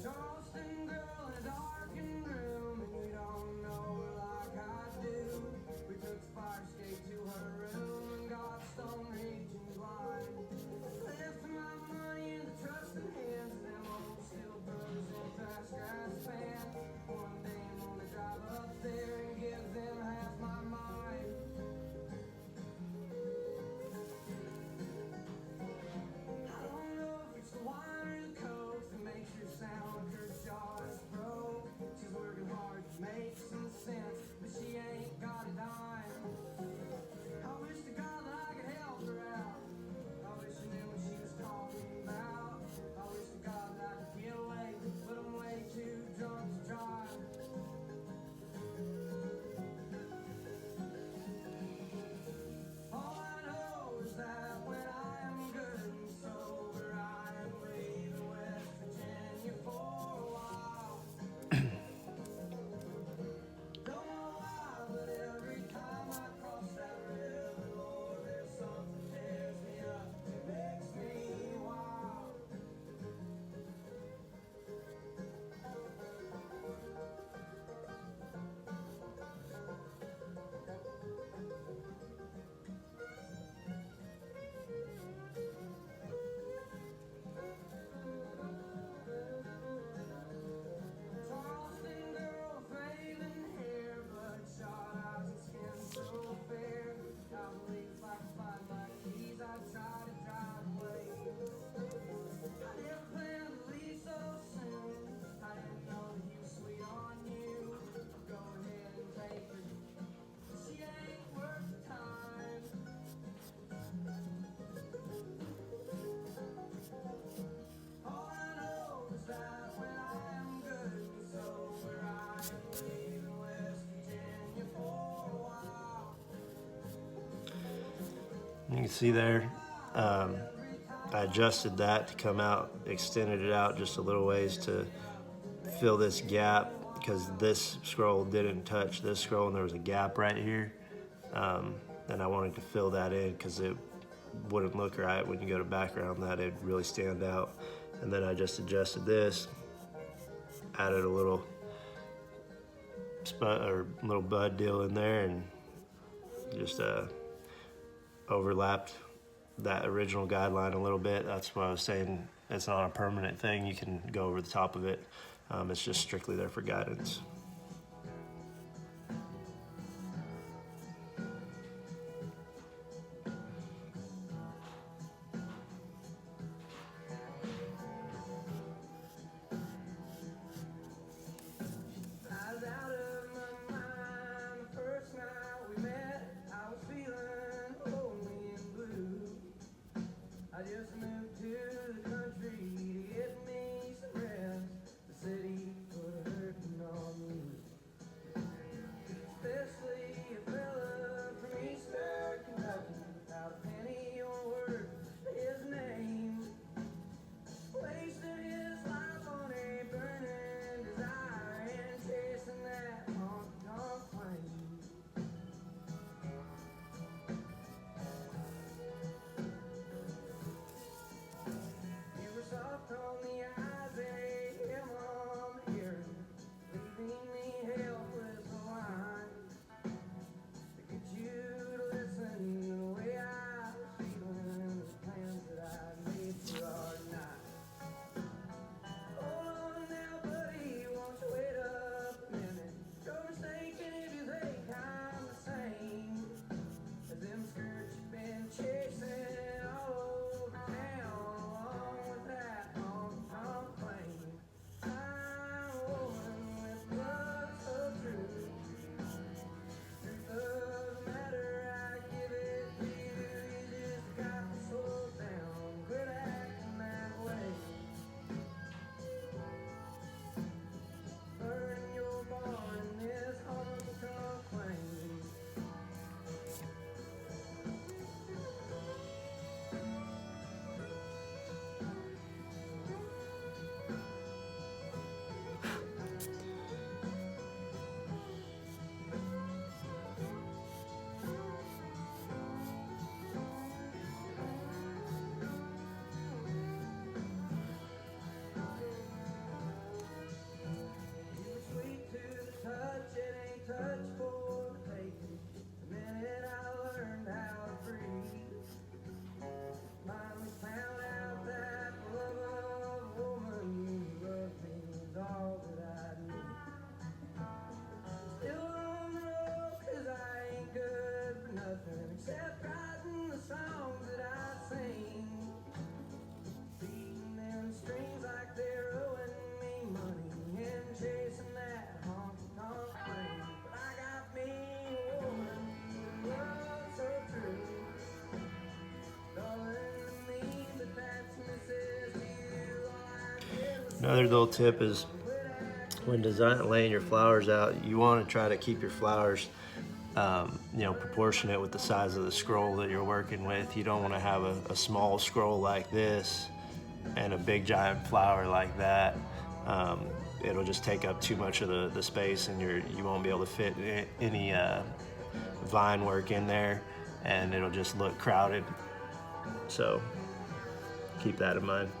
Charleston girl in a darkened room, and you don't know her like I do. We took fire skate to her room and got stone reaching blind. Left my money in the trusting hands of them old steel brothers in fast grass band. One day I'm gonna drive up there and give them half my mind. I don't know if it's the wine or the coke that makes her sound like her jaw is broke. She's working hard to make some sense, but she ain't got a dime. I wish to God that I could help her out. I wish I knew what she was talking about. I wish to God that I could get away, but I'm way too drunk to drive. All I know is that when I am good and sober, I am leaving West Virginia for a while. Don't know why, but every time I cross that river, Lord, there's something tears me up, makes me wild. Charleston girl, flaming hair, bloodshot eyes and skin so fair. I believe if I could find my keys, I'd try to drive away. I never planned to leave so soon. I didn't know that he was sweet on you. Go ahead and take her. She ain't worth the time. All I know is that when I am good and sober, I am leaving West Virginia for a while. You can see there, I adjusted that to come out, extended it out just a little ways to fill this gap because this scroll didn't touch this scroll and there was a gap right here. And I wanted to fill that in because it wouldn't look right when you go to background, that it'd really stand out. And then I just adjusted this, added a little spot or little bud deal in there, and just overlapped that original guideline a little bit. That's why I was saying it's not a permanent thing. You can go over the top of it. It's just strictly there for guidance. I was out of my mind the first night we met. I was feeling lonely and blue. I just moved to the country to get me some rest. The city put a hurting on me, especially a fella from Eastern Kentucky. Without a penny or word his name, wasting his life on a burning desire and chasing that honky-tonk flame. You were soft on the eyes, a him on the hearing, leaving me helpless blind. To get you to listen to the way I was feeling, the plans that I made for our night. Hold on now, buddy, won't you wait up a minute? You're mistaken if you think I'm the same as them skirts you've been chasing all over town, along with that honky-tonk flame. I'm a woman with love so true. Truth of the matter, I give it to you. You just got to slow down, quit acting that way. Burn your barn in this honky-tonk flame. You were sweet to the touch, it ain't touch for the taking. The minute I learned how to breathe, finally found out that the love of a woman who loves me is all that I need. Still on the road, 'cause I ain't good for nothing except writing the songs that I sing. Beating them strings like they're owing me money and chasing that honky-tonk flame. But I got me a woman who loves so true. Darling to me, but that's Mrs. You. All I did was Another little tip is when laying your flowers out, you want to try to keep your flowers proportionate with the size of the scroll that you're working with. You don't want to have a small scroll like this and a big giant flower like that. It'll just take up too much of the space, and you won't be able to fit any vine work in there, and it'll just look crowded. So keep that in mind.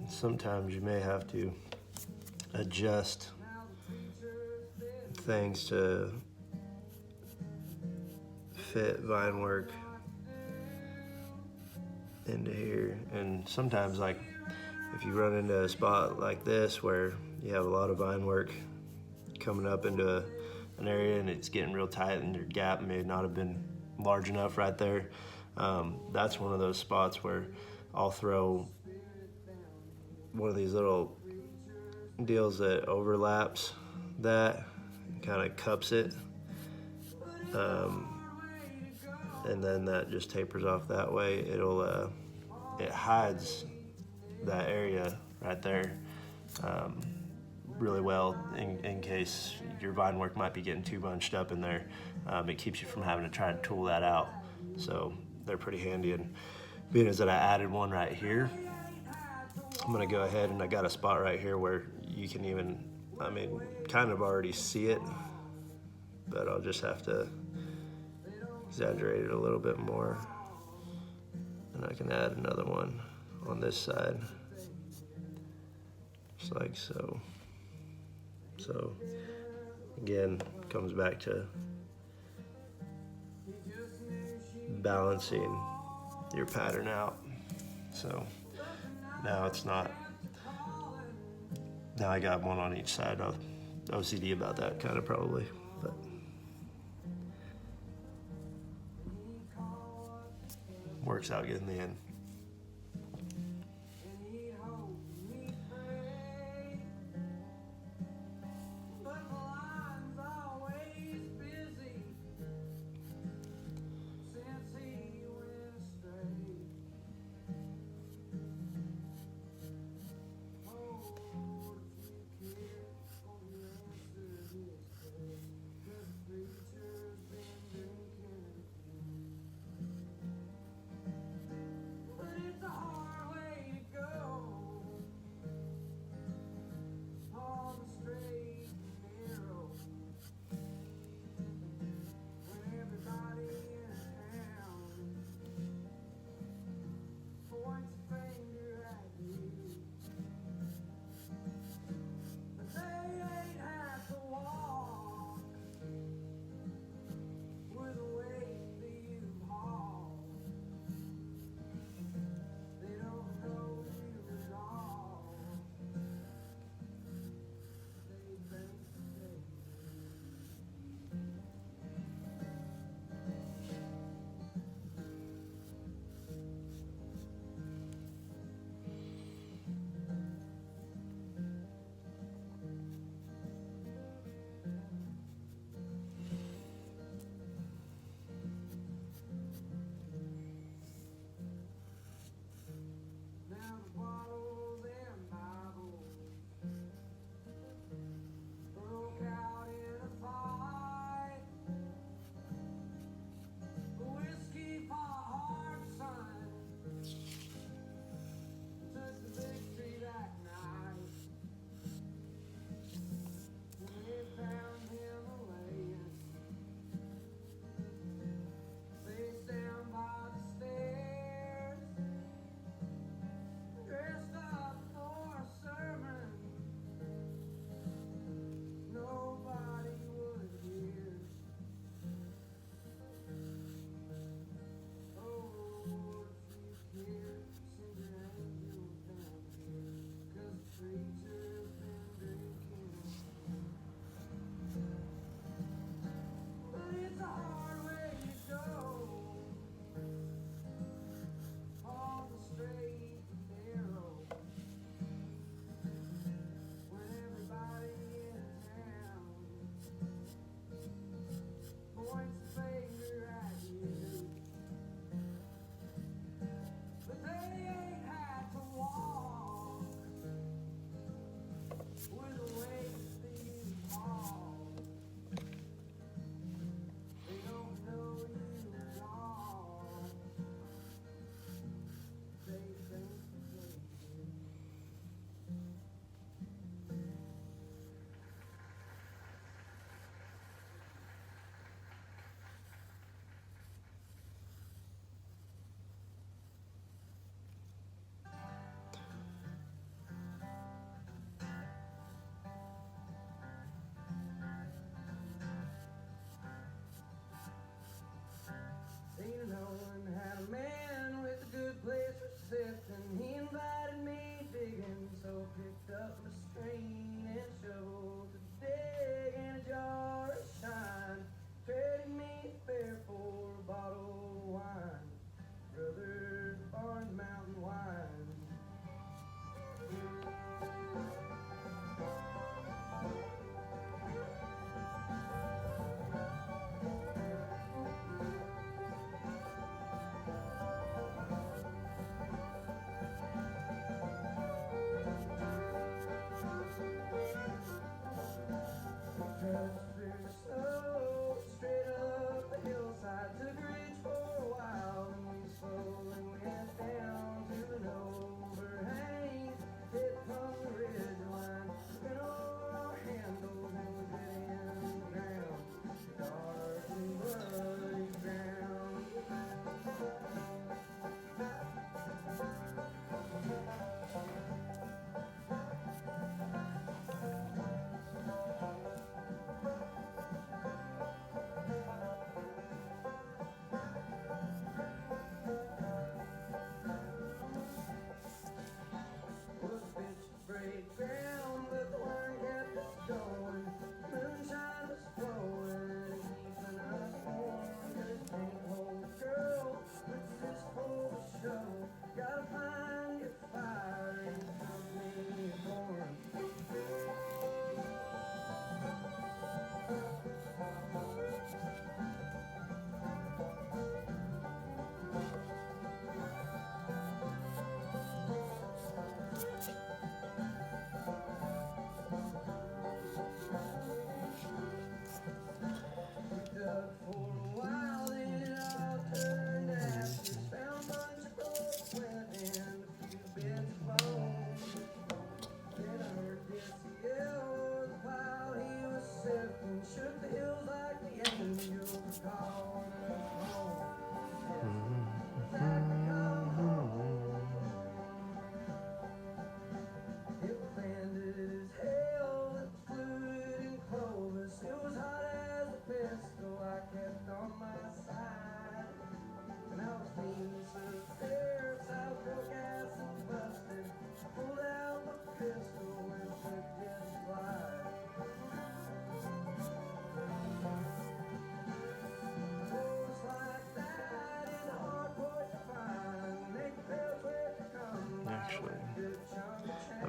sometimes you may have to adjust things to fit vine work into here. And sometimes, like, if you run into a spot like this where you have a lot of vine work coming up into an area and it's getting real tight and your gap may not have been large enough right there, that's one of those spots where I'll throw one of these little deals that overlaps that, kind of cups it, and then that just tapers off that way. It hides that area right there really well in case your vine work might be getting too bunched up in there. It keeps you from having to try and tool that out. So they're pretty handy. And being as that I added one right here, I'm gonna go ahead and I got a spot right here where you can even, kind of already see it, but I'll just have to exaggerate it a little bit more. And I can add another one on this side, just like so. So again, comes back to balancing your pattern out. So now it's not, now I got one on each side. I'll OCD about that kind of probably, but works out good in the end.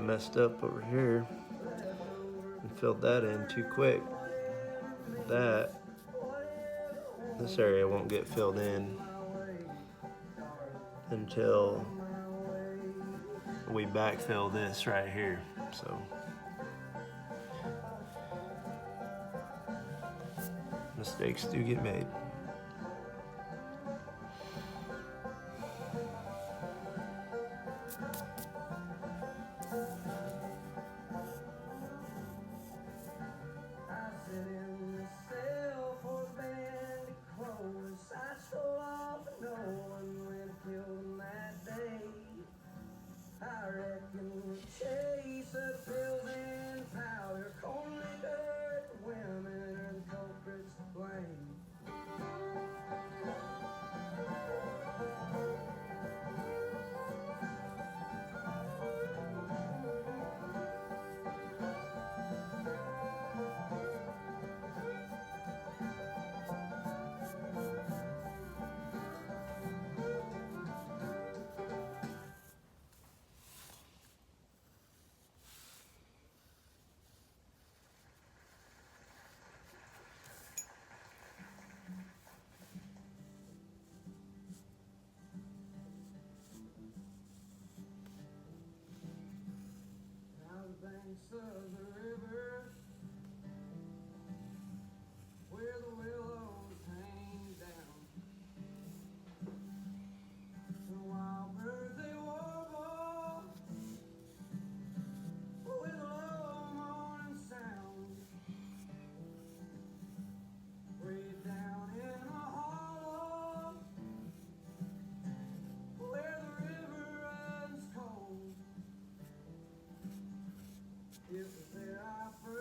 messed up over here and filled that in too quick. This area won't get filled in until we backfill this right here. So mistakes do get made. I sit in the cell for the band to close. I stole off and no one went and killed him that day. I reckon chase of pills and powder, corn liquor, women are the culprits to blame. Now the banks of the river, where the willows hang down, the wild birds they warble with a low morning sound. Way down in the hollow, where the river runs cold, it was there I first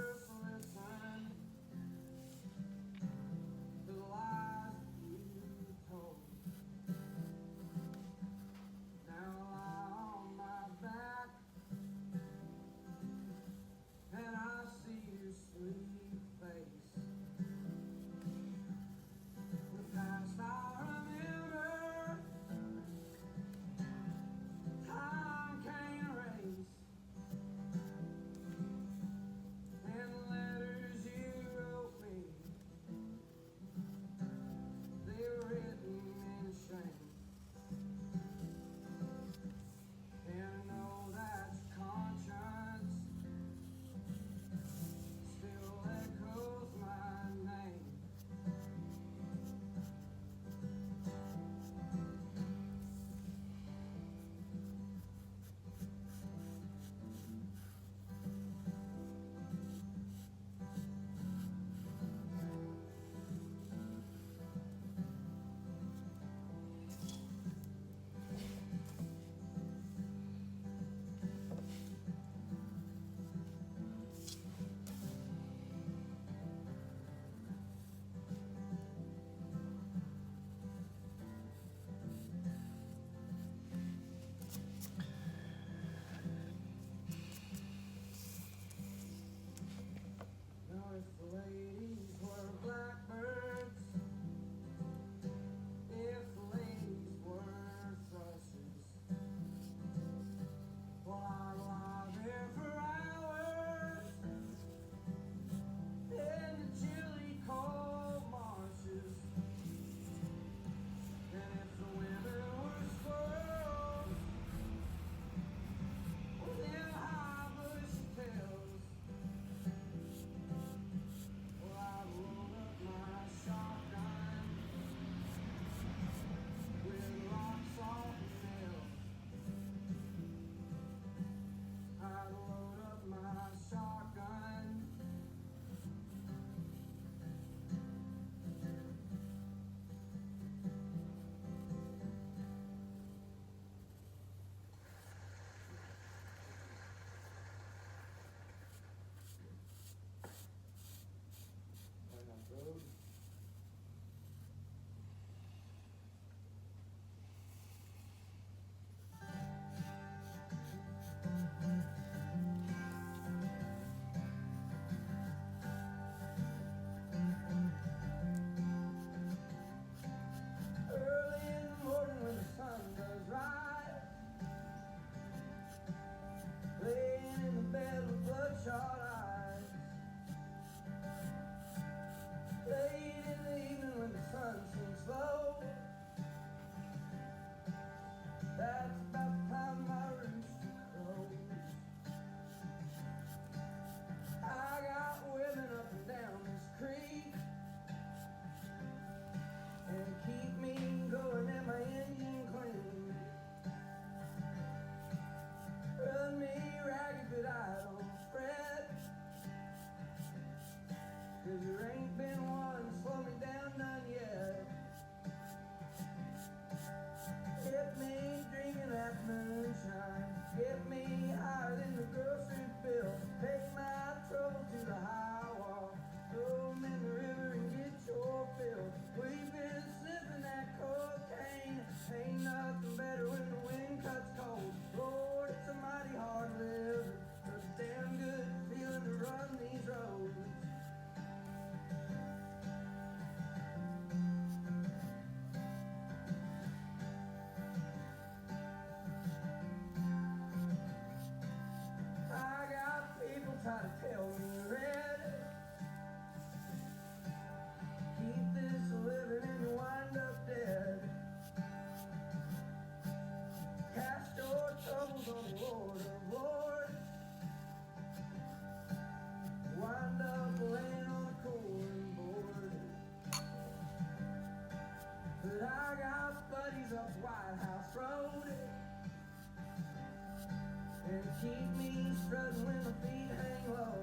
keep me strutting when my feet hang low.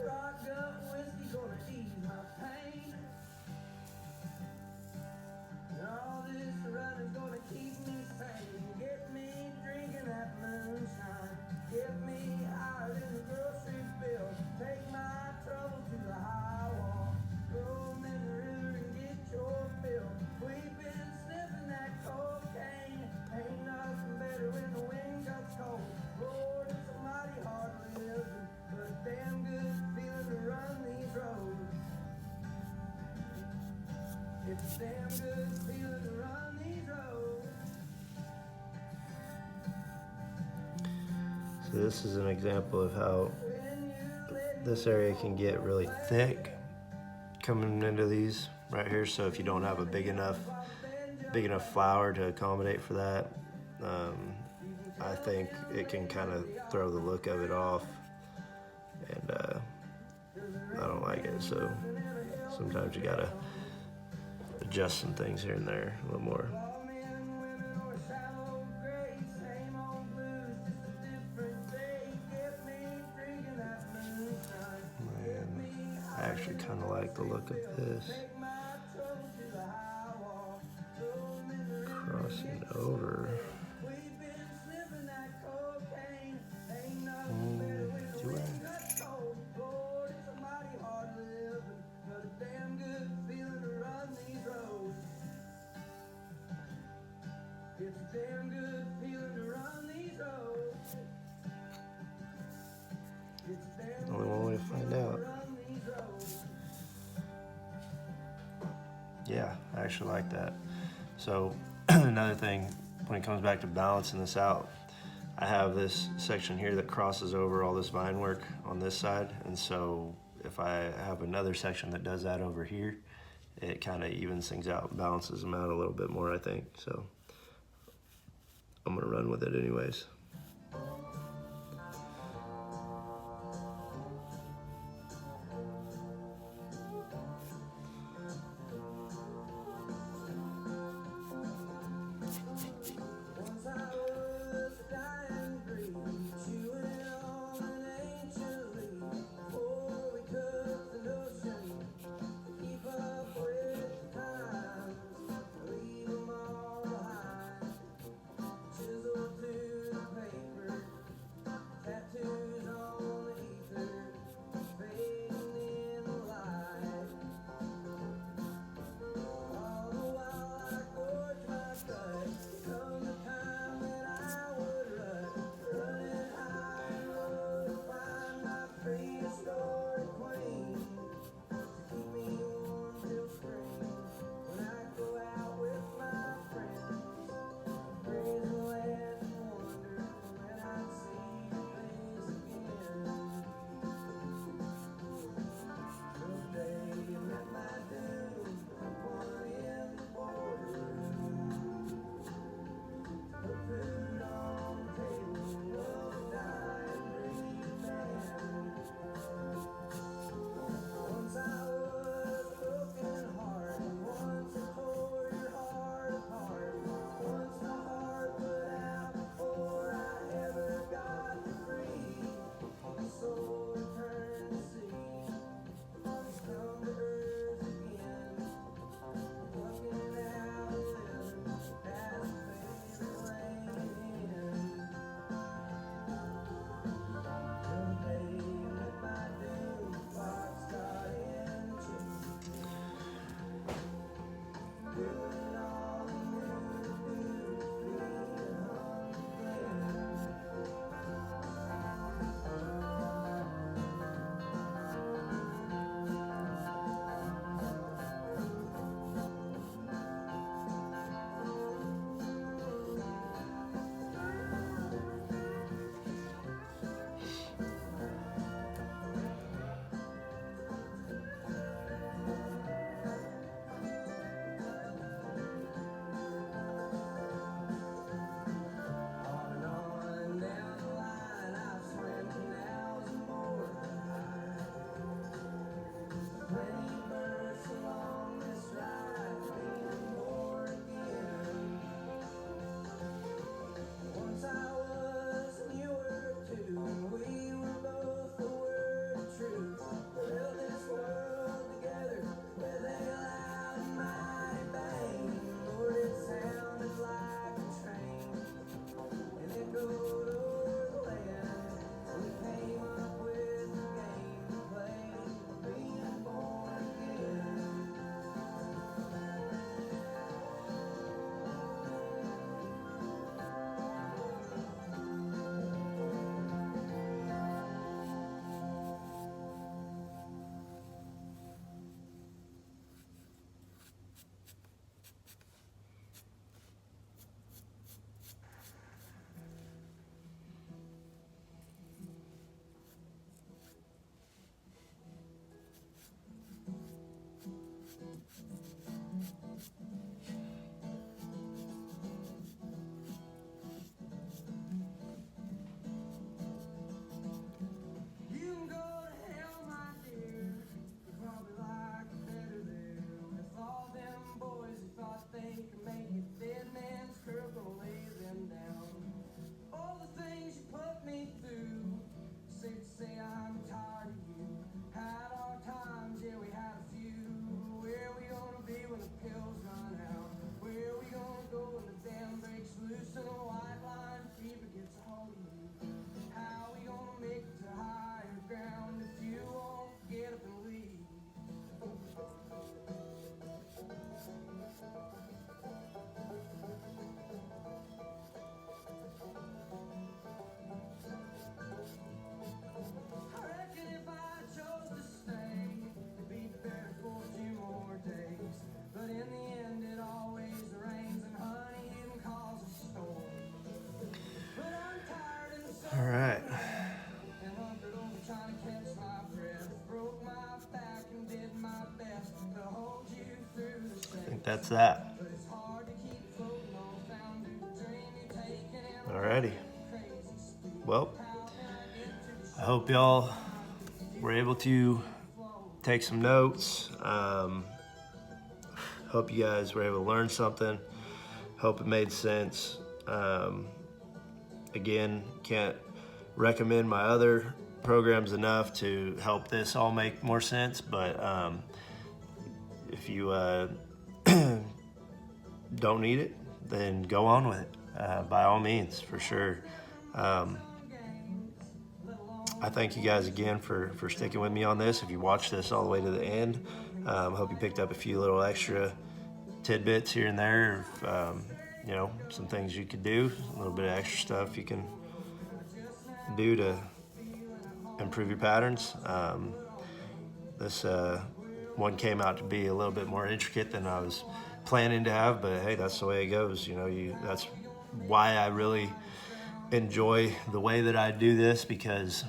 Rock gut whiskey gonna ease my pain. And all this running's gonna keep me sane. Get me drinking that moonshine. Get me higher than the grocery bill. Take my trouble to the high wall. Throw 'em in the river and get your fill. We've been sniffing that cocaine. Ain't nothing better when the wind gets cold. Lord, it's a mighty hard living, but a damn good feeling to run these roads. It's a damn good feeling to run these roads. So this is an example of how this area can get really thick coming into these right here. So if you don't have a big enough flower to accommodate for that, I think it can kind of throw the look of it off, and I don't like it. So sometimes you gotta adjust some things here and there a little more. All men, women, or shallow gray, same old blues, just a different day. Get me drinking that moonshine. Get me I actually kind of like the look of this. take my trouble to the high wall. Throw 'em in the river. Crossing over. We've been sniffing that cocaine. Ain't nothing better when the do I? wind gets cold. Lord, it's a mighty hard living, but a damn good feeling to run these roads. It's a damn good feeling to run these roads. It's a damn Only one way to find out. run these roads. Yeah, I actually like that. So another thing, when it comes back to balancing this out, I have this section here that crosses over all this vine work on this side, and so if I have another section that does that over here, it kind of evens things out, balances them out a little bit more, I think. So I'm gonna run with it anyways. Once I was a dying breed, chewing on an ancient leaf. Before we took the notion to keep up with the times, leave 'em all behind. Chisel to the that's that. Alrighty. Well, I hope y'all were able to take some notes. Hope you guys were able to learn something. Hope it made sense. Again, can't recommend my other programs enough to help this all make more sense, but if you don't need it, then go on with it, by all means, for sure. I thank you guys again for sticking with me on this. If you watched this all the way to the end, hope you picked up a few little extra tidbits here and there. You know, some things you could do, a little bit of extra stuff you can do to improve your patterns. This one came out to be a little bit more intricate than I was planning to have, but hey, that's the way it goes. You know, that's why I really enjoy the way that I do this, because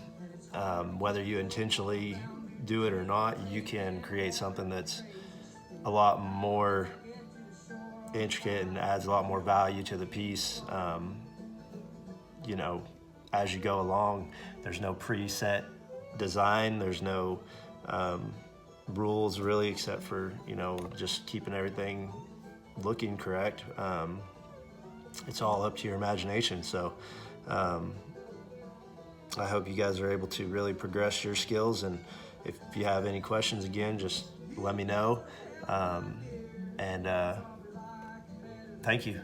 whether you intentionally do it or not, you can create something that's a lot more intricate and adds a lot more value to the piece. You know, as you go along, there's no preset design, there's no rules really, except for, you know, just keeping everything looking correct. It's all up to your imagination. So I hope you guys are able to really progress your skills, and if you have any questions, again, just let me know. And thank you.